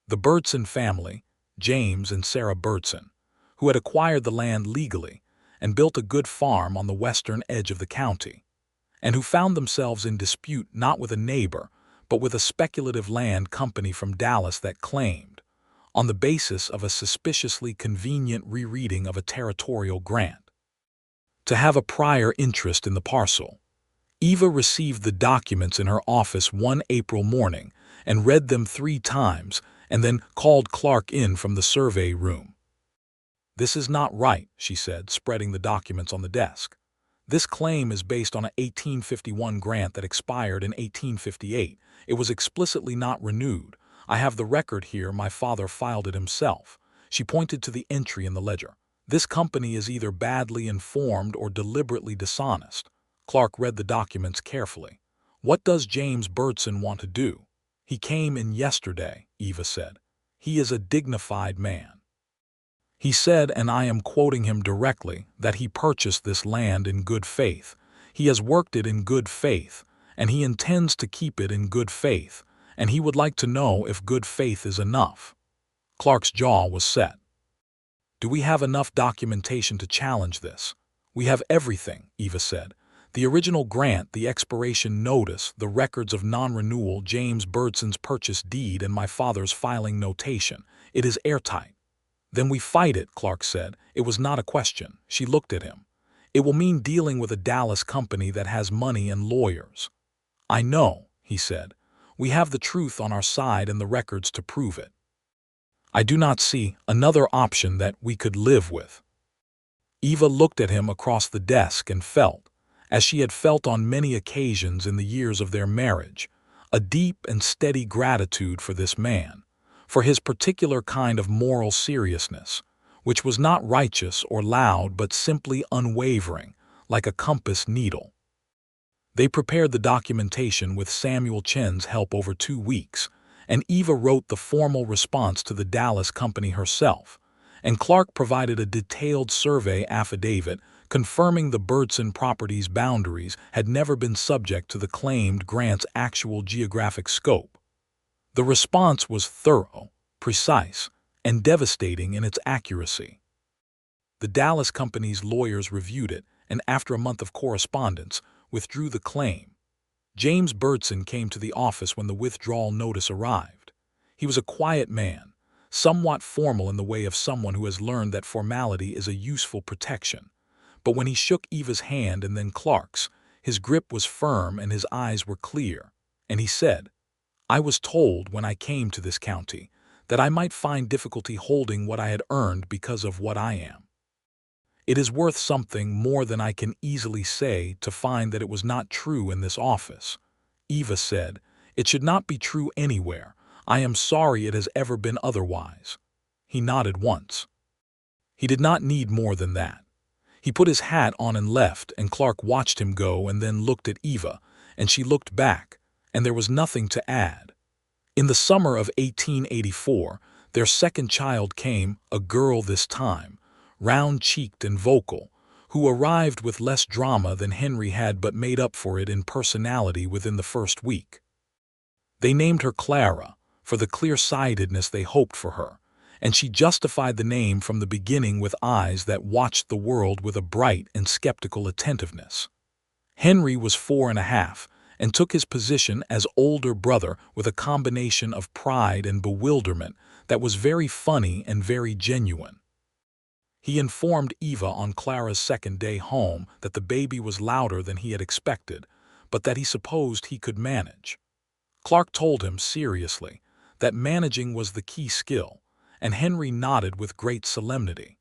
The Burtson family, James and Sarah Burtson, who had acquired the land legally and built a good farm on the western edge of the county, and who found themselves in dispute not with a neighbor, but with a speculative land company from Dallas that claimed, on the basis of a suspiciously convenient rereading of a territorial grant, to have a prior interest in the parcel. Eva received the documents in her office one April morning and read them 3 times and then called Clark in from the survey room. "This is not right," she said, spreading the documents on the desk. "This claim is based on an 1851 grant that expired in 1858. It was explicitly not renewed. I have the record here. My father filed it himself." She pointed to the entry in the ledger. "This company is either badly informed or deliberately dishonest." Clark read the documents carefully. "What does James Birdson want to do?" "He came in yesterday," Eva said. "He is a dignified man. He said, and I am quoting him directly, that he purchased this land in good faith. He has worked it in good faith, and he intends to keep it in good faith, and he would like to know if good faith is enough." Clark's jaw was set. "Do we have enough documentation to challenge this?" "We have everything," Eva said. "The original grant, the expiration notice, the records of non-renewal, James Birdson's purchase deed, and my father's filing notation. It is airtight." "Then we fight it," Clark said. It was not a question. She looked at him. "It will mean dealing with a Dallas company that has money and lawyers." "I know," he said. "We have the truth on our side and the records to prove it. I do not see another option that we could live with." Eva looked at him across the desk and felt, as she had felt on many occasions in the years of their marriage, a deep and steady gratitude for this man, for his particular kind of moral seriousness, which was not righteous or loud but simply unwavering, like a compass needle. They prepared the documentation with Samuel Chen's help over 2 weeks, and Eva wrote the formal response to the Dallas company herself, and Clark provided a detailed survey affidavit confirming the Birdson property's boundaries had never been subject to the claimed grant's actual geographic scope. The response was thorough, precise, and devastating in its accuracy. The Dallas company's lawyers reviewed it, and after a month of correspondence, withdrew the claim. James Birdson came to the office when the withdrawal notice arrived. He was a quiet man, somewhat formal in the way of someone who has learned that formality is a useful protection. But when he shook Eva's hand and then Clark's, his grip was firm and his eyes were clear, and he said, "I was told when I came to this county that I might find difficulty holding what I had earned because of what I am. It is worth something more than I can easily say to find that it was not true in this office." Eva said, "It should not be true anywhere. I am sorry it has ever been otherwise." He nodded once. He did not need more than that. He put his hat on and left, and Clark watched him go and then looked at Eva, and she looked back, and there was nothing to add. In the summer of 1884, their second child came, a girl this time, round-cheeked and vocal, who arrived with less drama than Henry had but made up for it in personality within the first week. They named her Clara, for the clear-sightedness they hoped for her, and she justified the name from the beginning with eyes that watched the world with a bright and skeptical attentiveness. Henry was 4.5, and took his position as older brother with a combination of pride and bewilderment that was very funny and very genuine. He informed Eva on Clara's second day home that the baby was louder than he had expected, but that he supposed he could manage. Clark told him seriously that managing was the key skill, and Henry nodded with great solemnity.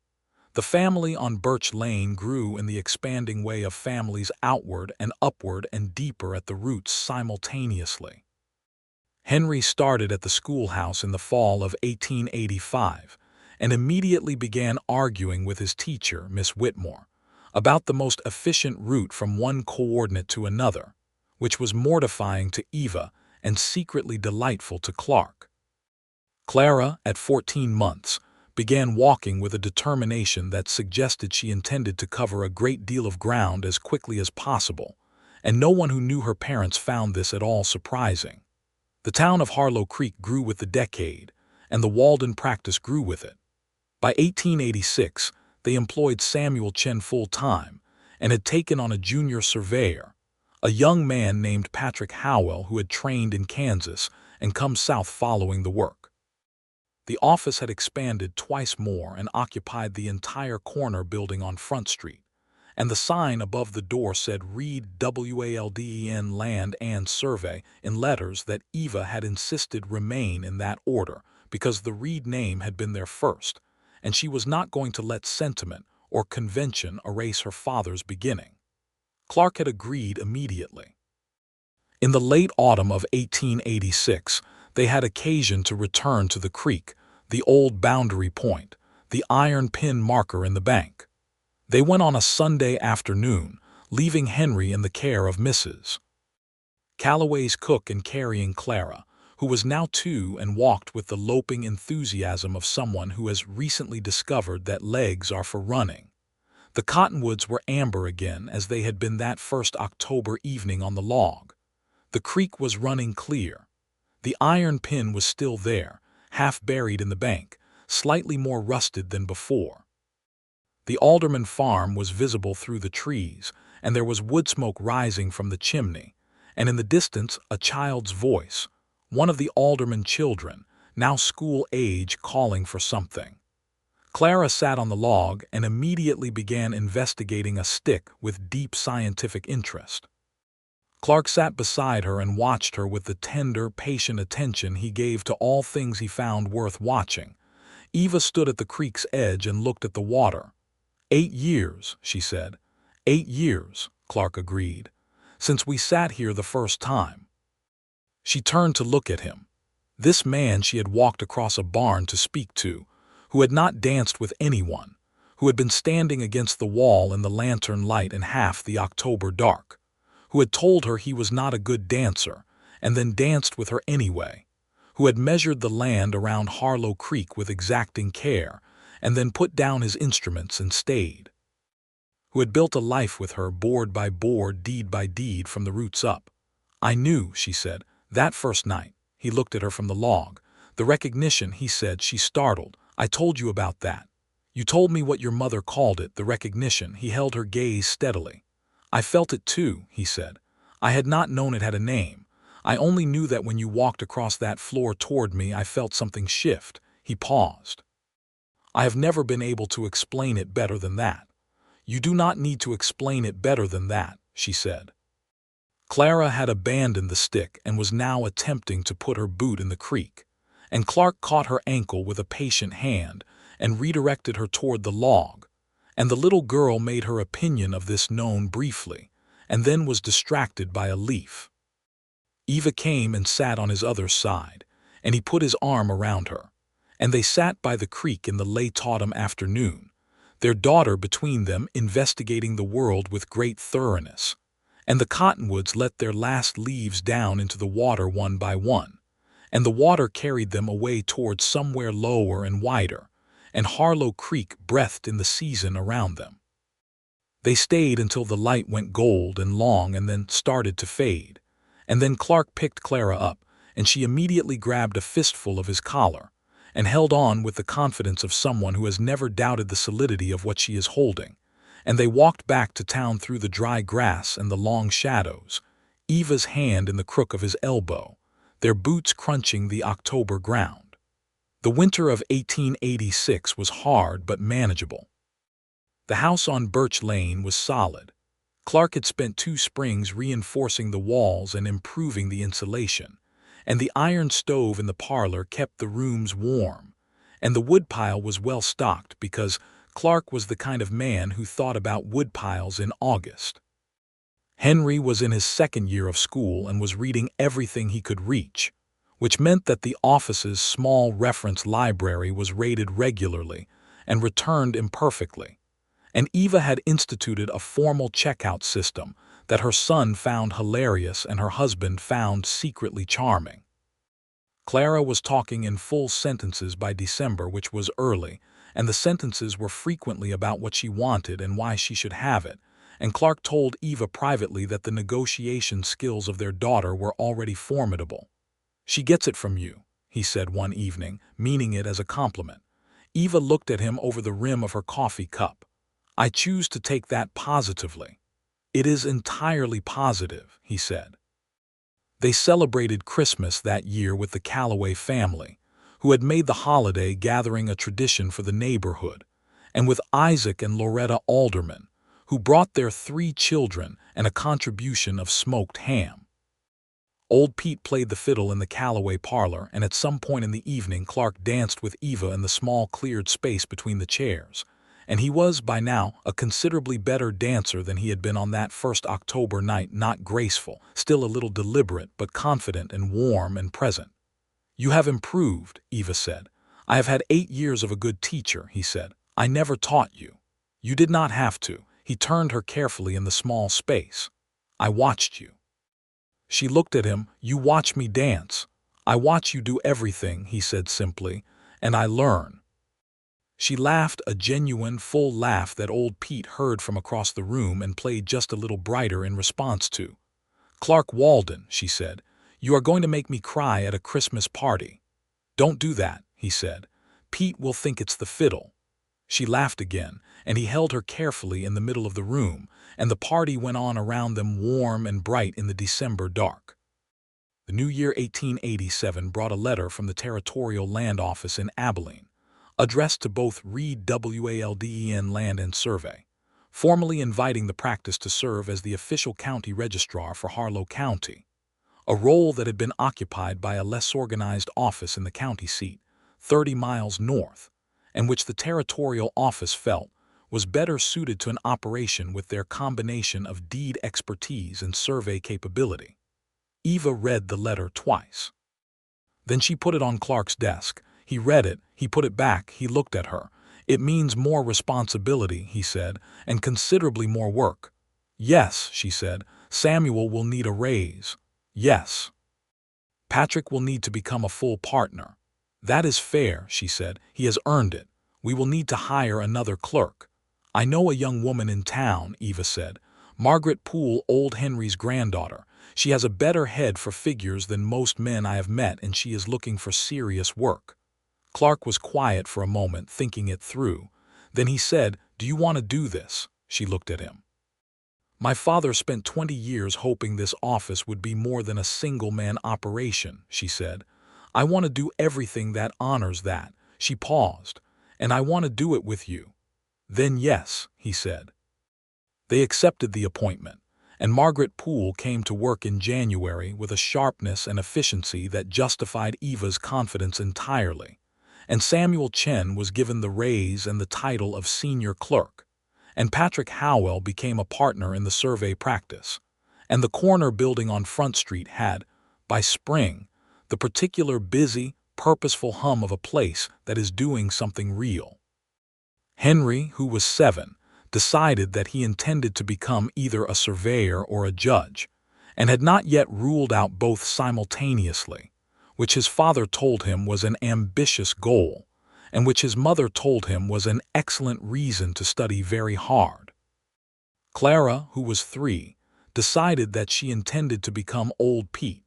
The family on Birch Lane grew in the expanding way of families outward and upward and deeper at the roots simultaneously. Henry started at the schoolhouse in the fall of 1885 and immediately began arguing with his teacher, Miss Whitmore, about the most efficient route from one coordinate to another, which was mortifying to Eva and secretly delightful to Clark. Clara, at 14 months, began walking with a determination that suggested she intended to cover a great deal of ground as quickly as possible, and no one who knew her parents found this at all surprising. The town of Harlow Creek grew with the decade, and the Walden practice grew with it. By 1886, they employed Samuel Chen full-time and had taken on a junior surveyor, a young man named Patrick Howell who had trained in Kansas and come south following the work. The office had expanded twice more and occupied the entire corner building on Front Street, and the sign above the door said Reed WALDEN Land and Survey in letters that Eva had insisted remain in that order because the Reed name had been there first, and she was not going to let sentiment or convention erase her father's beginning. Clark had agreed immediately. In the late autumn of 1886, they had occasion to return to the creek, the old boundary point, the iron pin marker in the bank. They went on a Sunday afternoon, leaving Henry in the care of Mrs. Calloway's cook and carrying Clara, who was now 2 and walked with the loping enthusiasm of someone who has recently discovered that legs are for running. The cottonwoods were amber again as they had been that first October evening on the log. The creek was running clear. The iron pin was still there, half buried in the bank, slightly more rusted than before. The Alderman farm was visible through the trees, and there was wood smoke rising from the chimney, and in the distance a child's voice, one of the Alderman children, now school age, calling for something. Clara sat on the log and immediately began investigating a stick with deep scientific interest. Clark sat beside her and watched her with the tender, patient attention he gave to all things he found worth watching. Eva stood at the creek's edge and looked at the water. 8 years, she said. 8 years, Clark agreed, since we sat here the first time. She turned to look at him. This man she had walked across a barn to speak to, who had not danced with anyone, who had been standing against the wall in the lantern light in half the October dark, who had told her he was not a good dancer, and then danced with her anyway, who had measured the land around Harlow Creek with exacting care, and then put down his instruments and stayed, who had built a life with her board by board, deed by deed, from the roots up. I knew, she said, that first night. He looked at her from the log. The recognition, he said, she startled. I told you about that. You told me what your mother called it, the recognition. He held her gaze steadily. I felt it too, he said. I had not known it had a name. I only knew that when you walked across that floor toward me, I felt something shift. He paused. I have never been able to explain it better than that. You do not need to explain it better than that, she said. Clara had abandoned the stick and was now attempting to put her boot in the creek, and Clark caught her ankle with a patient hand and redirected her toward the log, and the little girl made her opinion of this known briefly, and then was distracted by a leaf. Eva came and sat on his other side, and he put his arm around her, and they sat by the creek in the late autumn afternoon, their daughter between them investigating the world with great thoroughness, and the cottonwoods let their last leaves down into the water one by one, and the water carried them away towards somewhere lower and wider, and Harlow Creek breathed in the season around them. They stayed until the light went gold and long and then started to fade, and then Clark picked Clara up, and she immediately grabbed a fistful of his collar, and held on with the confidence of someone who has never doubted the solidity of what she is holding, and they walked back to town through the dry grass and the long shadows, Eva's hand in the crook of his elbow, their boots crunching the October ground. The winter of 1886 was hard but manageable. The house on Birch Lane was solid. Clark had spent 2 springs reinforcing the walls and improving the insulation, and the iron stove in the parlor kept the rooms warm, and the woodpile was well stocked because Clark was the kind of man who thought about woodpiles in August. Henry was in his 2nd year of school and was reading everything he could reach, which meant that the office's small reference library was raided regularly and returned imperfectly, and Eva had instituted a formal checkout system that her son found hilarious and her husband found secretly charming. Clara was talking in full sentences by December, which was early, and the sentences were frequently about what she wanted and why she should have it, and Clark told Eva privately that the negotiation skills of their daughter were already formidable. She gets it from you, he said one evening, meaning it as a compliment. Eva looked at him over the rim of her coffee cup. I choose to take that positively. It is entirely positive, he said. They celebrated Christmas that year with the Calloway family, who had made the holiday gathering a tradition for the neighborhood, and with Isaac and Loretta Alderman, who brought their 3 children and a contribution of smoked ham. Old Pete played the fiddle in the Calloway parlor, and at some point in the evening Clark danced with Eva in the small cleared space between the chairs. And he was, by now, a considerably better dancer than he had been on that first October night, not graceful, still a little deliberate, but confident and warm and present. "You have improved," Eva said. "I have had 8 years of a good teacher," he said. "I never taught you." "You did not have to." He turned her carefully in the small space. "I watched you." She looked at him. "You watch me dance." "I watch you do everything," he said simply, "and I learn." She laughed, a genuine, full laugh that old Pete heard from across the room and played just a little brighter in response to. "Clark Walden," she said, "you are going to make me cry at a Christmas party." "Don't do that," he said. "Pete will think it's the fiddle." She laughed again, and he held her carefully in the middle of the room, and the party went on around them warm and bright in the December dark. The new year 1887 brought a letter from the Territorial Land Office in Abilene, addressed to both Reed Walden Land and Survey, formally inviting the practice to serve as the official county registrar for Harlow County, a role that had been occupied by a less organized office in the county seat, 30 miles north, and which the territorial office felt was better suited to an operation with their combination of deed expertise and survey capability. Eva read the letter twice. Then she put it on Clark's desk. He read it, he put it back, he looked at her. "It means more responsibility," he said, "and considerably more work." "Yes," she said, "Samuel will need a raise." "Yes. Patrick will need to become a full partner." "That is fair," she said. "He has earned it. We will need to hire another clerk." "I know a young woman in town," Eva said. "Margaret Poole, old Henry's granddaughter. She has a better head for figures than most men I have met, and she is looking for serious work." Clark was quiet for a moment, thinking it through. Then he said, "Do you want to do this?" She looked at him. "My father spent 20 years hoping this office would be more than a single-man operation," she said. "I want to do everything that honors that." She paused. "And I want to do it with you." "Then yes," he said. They accepted the appointment, and Margaret Poole came to work in January with a sharpness and efficiency that justified Eva's confidence entirely. And Samuel Chen was given the raise and the title of senior clerk, and Patrick Howell became a partner in the survey practice, and the corner building on Front Street had, by spring, the particular busy, purposeful hum of a place that is doing something real. Henry, who was 7, decided that he intended to become either a surveyor or a judge, and had not yet ruled out both simultaneously, which his father told him was an ambitious goal, and which his mother told him was an excellent reason to study very hard. Clara, who was 3, decided that she intended to become Old Pete,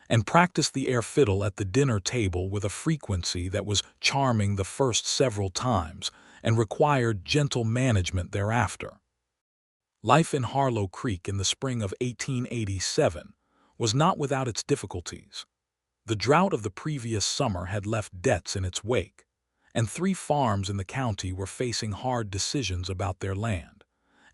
and practiced the air fiddle at the dinner table with a frequency that was charming the first several times and required gentle management thereafter. Life in Harlow Creek in the spring of 1887 was not without its difficulties. The drought of the previous summer had left debts in its wake, and 3 farms in the county were facing hard decisions about their land,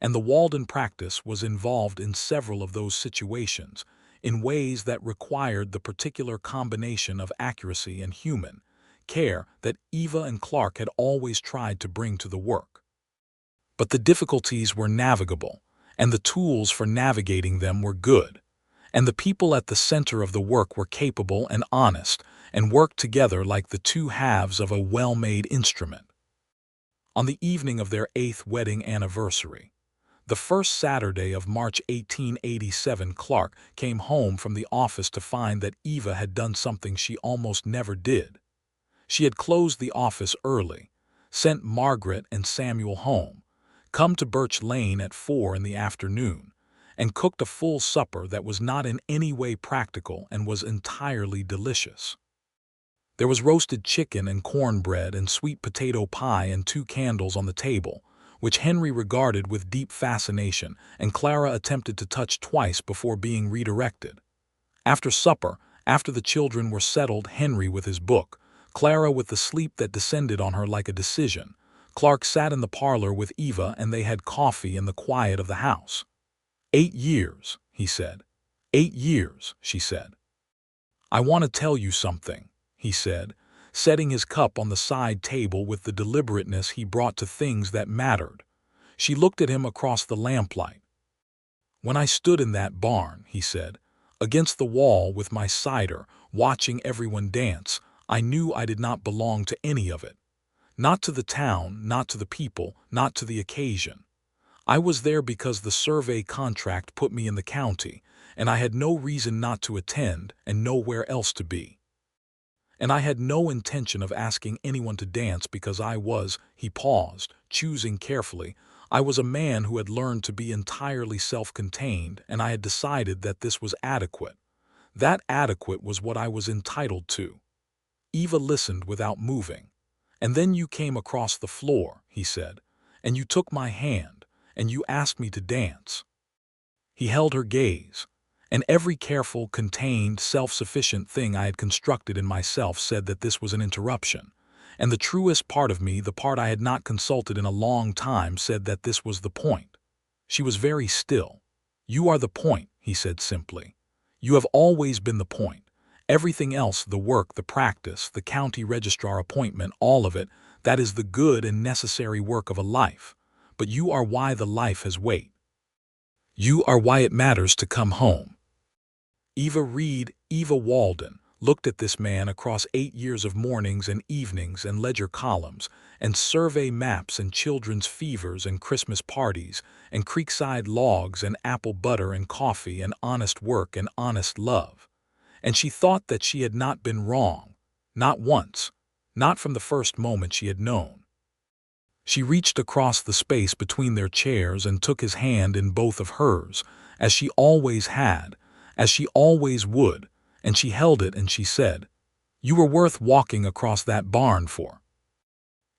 and the Walden practice was involved in several of those situations in ways that required the particular combination of accuracy and human care that Eva and Clark had always tried to bring to the work. But the difficulties were navigable, and the tools for navigating them were good, and the people at the center of the work were capable and honest and worked together like the 2 halves of a well-made instrument. On the evening of their 8th wedding anniversary, the first Saturday of March 1887, Clark came home from the office to find that Eva had done something she almost never did. She had closed the office early, sent Margaret and Samuel home, come to Birch Lane at 4 in the afternoon, and cooked a full supper that was not in any way practical and was entirely delicious. There was roasted chicken and cornbread and sweet potato pie and 2 candles on the table, which Henry regarded with deep fascination, and Clara attempted to touch twice before being redirected. After supper, after the children were settled, Henry with his book, Clara with the sleep that descended on her like a decision, Clark sat in the parlor with Eva, and they had coffee in the quiet of the house. 8 years, he said. 8 years, she said. "I want to tell you something," he said, setting his cup on the side table with the deliberateness he brought to things that mattered. She looked at him across the lamplight. "When I stood in that barn," he said, "against the wall with my cider, watching everyone dance, I knew I did not belong to any of it. Not to the town, not to the people, not to the occasion. I was there because the survey contract put me in the county, and I had no reason not to attend and nowhere else to be. And I had no intention of asking anyone to dance because he paused, choosing carefully. I was a man who had learned to be entirely self-contained, and I had decided that this was adequate. That adequate was what I was entitled to." Eva listened without moving. "And then you came across the floor," he said, "and you took my hand, and you asked me to dance." He held her gaze, and every careful, contained, self-sufficient thing I had constructed in myself said that this was an interruption, and the truest part of me, the part I had not consulted in a long time, said that this was the point. She was very still. "You are the point," he said simply. "You have always been the point. Everything else, the work, the practice, the county registrar appointment, all of it, that is the good and necessary work of a life. But you are why the life has weight. You are why it matters to come home." Eva Reed, Eva Walden, looked at this man across 8 years of mornings and evenings and ledger columns and survey maps and children's fevers and Christmas parties and creekside logs and apple butter and coffee and honest work and honest love. And she thought that she had not been wrong, not once, not from the first moment she had known. She reached across the space between their chairs and took his hand in both of hers, as she always had, as she always would, and she held it and she said, "You were worth walking across that barn for."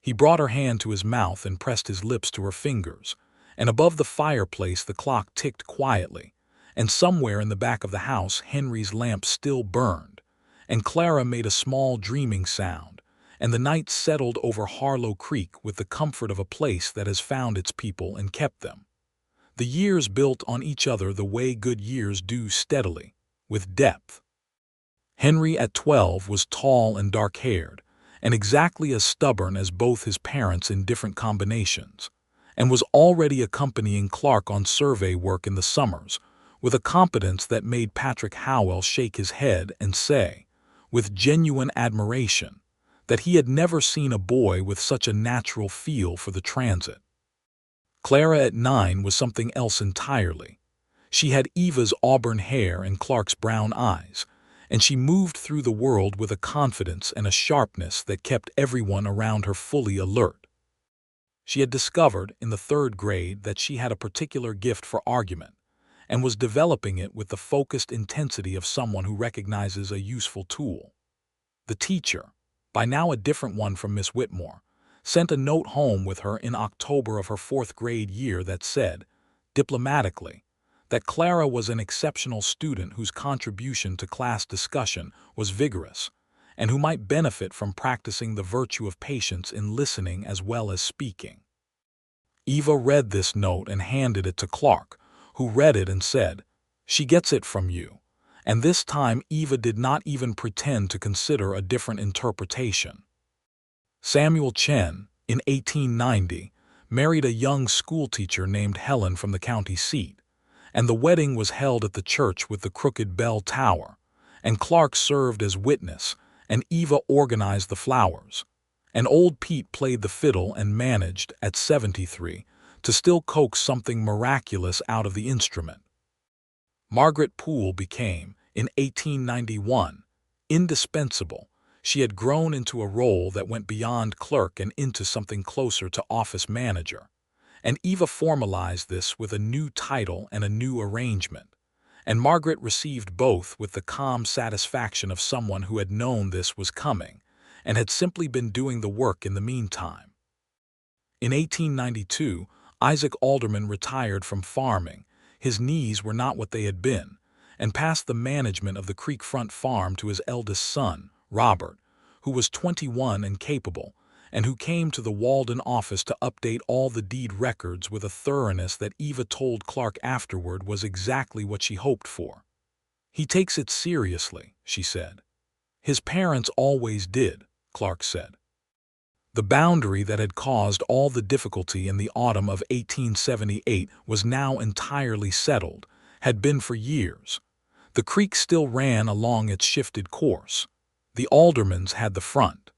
He brought her hand to his mouth and pressed his lips to her fingers, and above the fireplace the clock ticked quietly, and somewhere in the back of the house Henry's lamp still burned, and Clara made a small dreaming sound, and the night settled over Harlow Creek with the comfort of a place that has found its people and kept them. The years built on each other the way good years do, steadily, with depth. Henry at 12 was tall and dark-haired, and exactly as stubborn as both his parents in different combinations, and was already accompanying Clark on survey work in the summers, with a competence that made Patrick Howell shake his head and say, with genuine admiration, that he had never seen a boy with such a natural feel for the transit. Clara at 9 was something else entirely. She had Eva's auburn hair and Clark's brown eyes, and she moved through the world with a confidence and a sharpness that kept everyone around her fully alert. She had discovered in the 3rd grade that she had a particular gift for argument, and was developing it with the focused intensity of someone who recognizes a useful tool. The teacher, by now a different one from Miss Whitmore, sent a note home with her in October of her 4th grade year that said, diplomatically, that Clara was an exceptional student whose contribution to class discussion was vigorous, and who might benefit from practicing the virtue of patience in listening as well as speaking. Eva read this note and handed it to Clark, who read it and said, "She gets it from you." And this time Eva did not even pretend to consider a different interpretation. Samuel Chen, in 1890, married a young schoolteacher named Helen from the county seat, and the wedding was held at the church with the crooked bell tower, and Clark served as witness, and Eva organized the flowers, and old Pete played the fiddle and managed, at 73, to still coax something miraculous out of the instrument. Margaret Poole became, in 1891, indispensable. She had grown into a role that went beyond clerk and into something closer to office manager, and Eva formalized this with a new title and a new arrangement, and Margaret received both with the calm satisfaction of someone who had known this was coming and had simply been doing the work in the meantime. In 1892, Isaac Alderman retired from farming. His knees were not what they had been, and passed the management of the Creekfront farm to his eldest son, Robert, who was 21 and capable, and who came to the Walden office to update all the deed records with a thoroughness that Eva told Clark afterward was exactly what she hoped for. He takes it seriously, she said. His parents always did, Clark said. The boundary that had caused all the difficulty in the autumn of 1878 was now entirely settled, had been for years. The creek still ran along its shifted course. The aldermans had the front.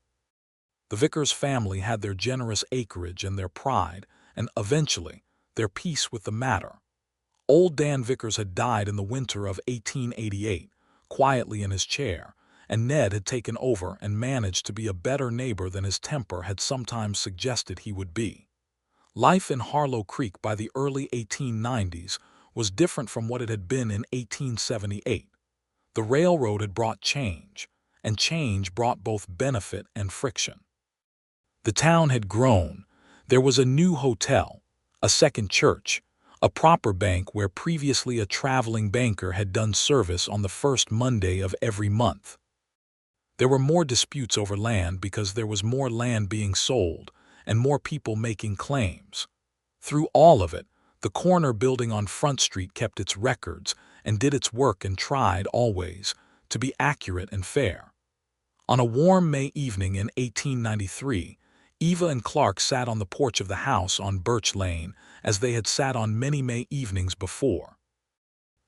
The Vickers family had their generous acreage and their pride, and eventually their peace with the matter. Old Dan Vickers had died in the winter of 1888, quietly in his chair, and Ned had taken over and managed to be a better neighbor than his temper had sometimes suggested he would be. Life in Harlow Creek by the early 1890s was different from what it had been in 1878. The railroad had brought change, and change brought both benefit and friction. The town had grown. There was a new hotel, a second church, a proper bank where previously a traveling banker had done service on the first Monday of every month. There were more disputes over land because there was more land being sold and more people making claims. Through all of it, the corner building on Front Street kept its records and did its work and tried always to be accurate and fair. On a warm May evening in 1893, Eva and Clark sat on the porch of the house on Birch Lane as they had sat on many May evenings before.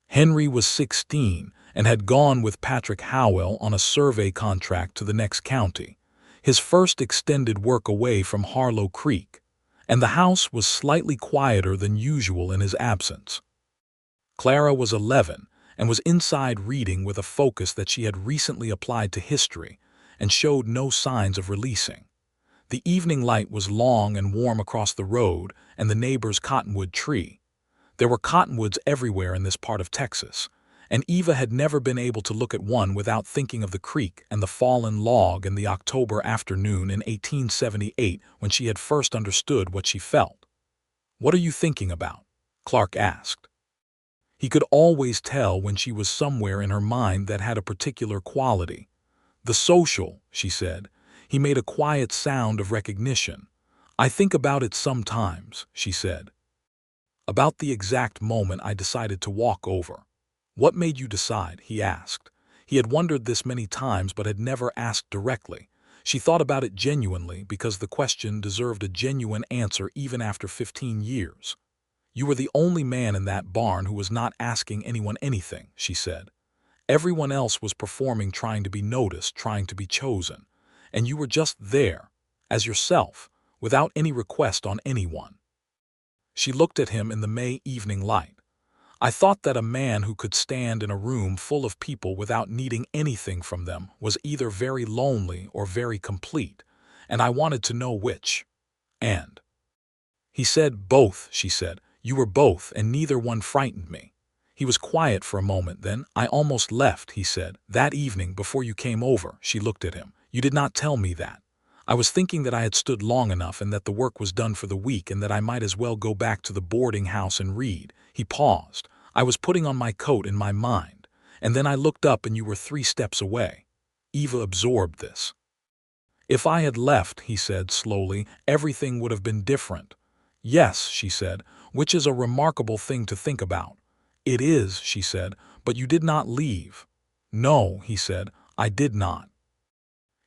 Henry was 16 and had gone with Patrick Howell on a survey contract to the next county, his first extended work away from Harlow Creek, and the house was slightly quieter than usual in his absence. Clara was 11 and was inside reading with a focus that she had recently applied to history and showed no signs of releasing. The evening light was long and warm across the road and the neighbor's cottonwood tree. There were cottonwoods everywhere in this part of Texas, and Eva had never been able to look at one without thinking of the creek and the fallen log in the October afternoon in 1878 when she had first understood what she felt. "What are you thinking about?" Clark asked. He could always tell when she was somewhere in her mind that had a particular quality. "The social," she said. He made a quiet sound of recognition. "I think about it sometimes," she said. "About the exact moment I decided to walk over." "What made you decide?" he asked. He had wondered this many times but had never asked directly. She thought about it genuinely because the question deserved a genuine answer even after 15 years. "You were the only man in that barn who was not asking anyone anything," she said. "Everyone else was performing, trying to be noticed, trying to be chosen. And you were just there, as yourself, without any request on anyone." She looked at him in the May evening light. "I thought that a man who could stand in a room full of people without needing anything from them was either very lonely or very complete, and I wanted to know which." "And?" He said, "Both," she said. "You were both, and neither one frightened me." He was quiet for a moment, then, "I almost left," he said. "That evening, before you came over." She looked at him. "You did not tell me that. I was thinking that I had stood long enough and that the work was done for the week and that I might as well go back to the boarding house and read." He paused. "I was putting on my coat in my mind, and then I looked up and you were 3 steps away." Eva absorbed this. "If I had left," he said slowly, "everything would have been different." "Yes," she said, "which is a remarkable thing to think about." "It is," she said, "but you did not leave." "No," he said, "I did not."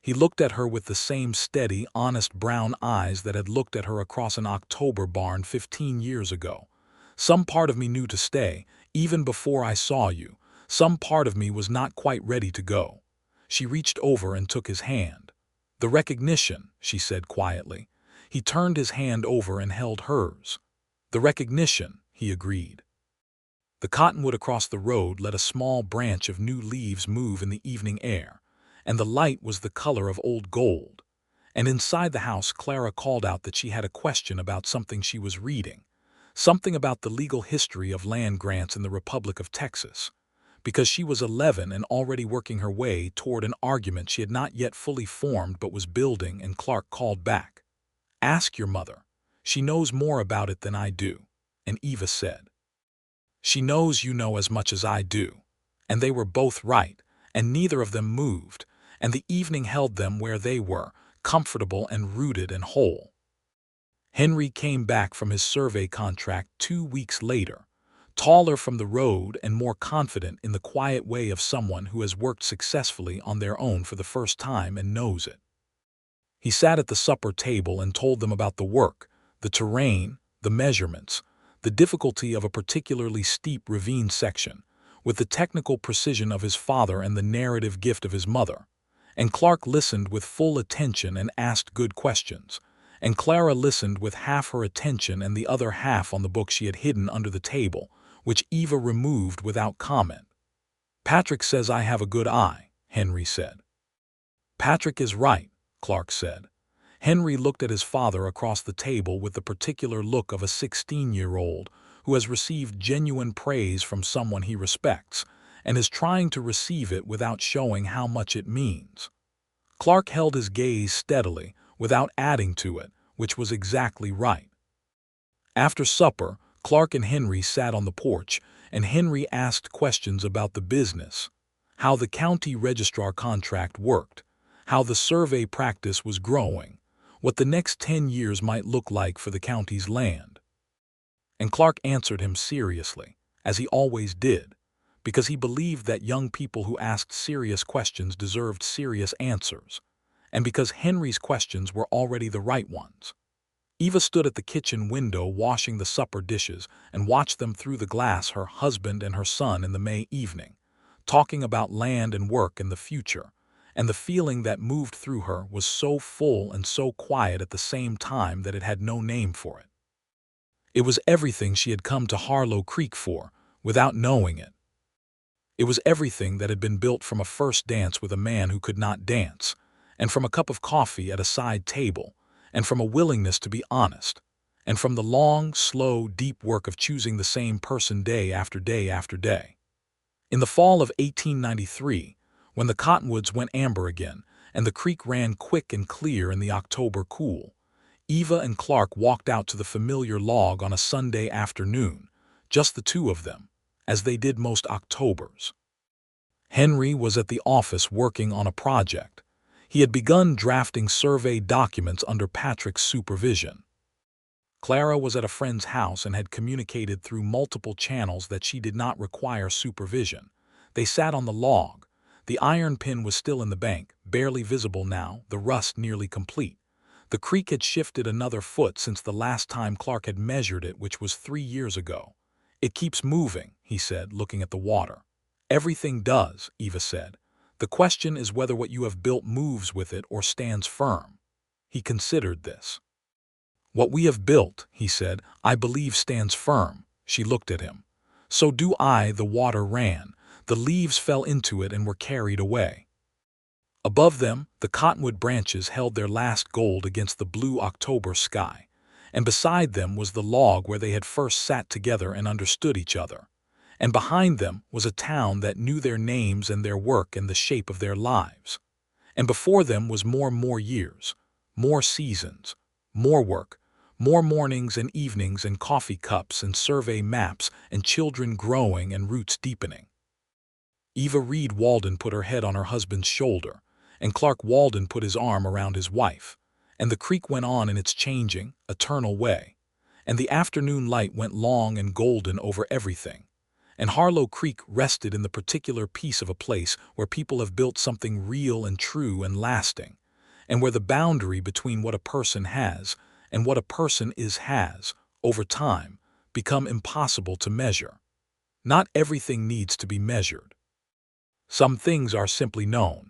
He looked at her with the same steady, honest brown eyes that had looked at her across an October barn 15 years ago. "Some part of me knew to stay, even before I saw you. Some part of me was not quite ready to go." She reached over and took his hand. "The recognition," she said quietly. He turned his hand over and held hers. "The recognition," he agreed. The cottonwood across the road let a small branch of new leaves move in the evening air, and the light was the color of old gold. And inside the house Clara called out that she had a question about something she was reading, something about the legal history of land grants in the Republic of Texas, because she was 11 and already working her way toward an argument she had not yet fully formed but was building, and Clark called back, "Ask your mother. She knows more about it than I do." And Eva said, "She knows you know as much as I do." And they were both right, and neither of them moved, and the evening held them where they were, comfortable and rooted and whole. Henry came back from his survey contract 2 weeks later, taller from the road and more confident in the quiet way of someone who has worked successfully on their own for the first time and knows it. He sat at the supper table and told them about the work, the terrain, the measurements, the difficulty of a particularly steep ravine section, with the technical precision of his father and the narrative gift of his mother. And Clark listened with full attention and asked good questions, and Clara listened with half her attention and the other half on the book she had hidden under the table, which Eva removed without comment. "Patrick says I have a good eye," Henry said. "Patrick is right," Clark said. Henry looked at his father across the table with the particular look of a 16-year-old who has received genuine praise from someone he respects and is trying to receive it without showing how much it means. Clark held his gaze steadily, without adding to it, which was exactly right. After supper, Clark and Henry sat on the porch, and Henry asked questions about the business, how the county registrar contract worked, how the survey practice was growing, what the next 10 years might look like for the county's land. And Clark answered him seriously, as he always did, because he believed that young people who asked serious questions deserved serious answers, and because Henry's questions were already the right ones. Eva stood at the kitchen window washing the supper dishes and watched them through the glass, her husband and her son in the May evening, talking about land and work and the future, and the feeling that moved through her was so full and so quiet at the same time that it had no name for it. It was everything she had come to Harlow Creek for, without knowing it. It was everything that had been built from a first dance with a man who could not dance, and from a cup of coffee at a side table, and from a willingness to be honest, and from the long, slow, deep work of choosing the same person day after day after day. In the fall of 1893, when the cottonwoods went amber again, and the creek ran quick and clear in the October cool, Eva and Clark walked out to the familiar log on a Sunday afternoon, just the two of them, as they did most Octobers. Henry was at the office working on a project. He had begun drafting survey documents under Patrick's supervision. Clara was at a friend's house and had communicated through multiple channels that she did not require supervision. They sat on the log. The iron pin was still in the bank, barely visible now, the rust nearly complete. The creek had shifted another foot since the last time Clark had measured it, which was 3 years ago. "It keeps moving," he said, looking at the water. "Everything does," Eva said. "The question is whether what you have built moves with it or stands firm." He considered this. "What we have built," he said, "I believe stands firm." She looked at him. "So do I." The water ran. The leaves fell into it and were carried away. Above them, the cottonwood branches held their last gold against the blue October sky, and beside them was the log where they had first sat together and understood each other. And behind them was a town that knew their names and their work and the shape of their lives. And before them was more years, more seasons, more work, more mornings and evenings and coffee cups and survey maps and children growing and roots deepening. Eva Reed Walden put her head on her husband's shoulder, and Clark Walden put his arm around his wife, and the creek went on in its changing, eternal way, and the afternoon light went long and golden over everything. And Harlow Creek rested in the particular piece of a place where people have built something real and true and lasting, and where the boundary between what a person has and what a person is has, over time, become impossible to measure. Not everything needs to be measured. Some things are simply known.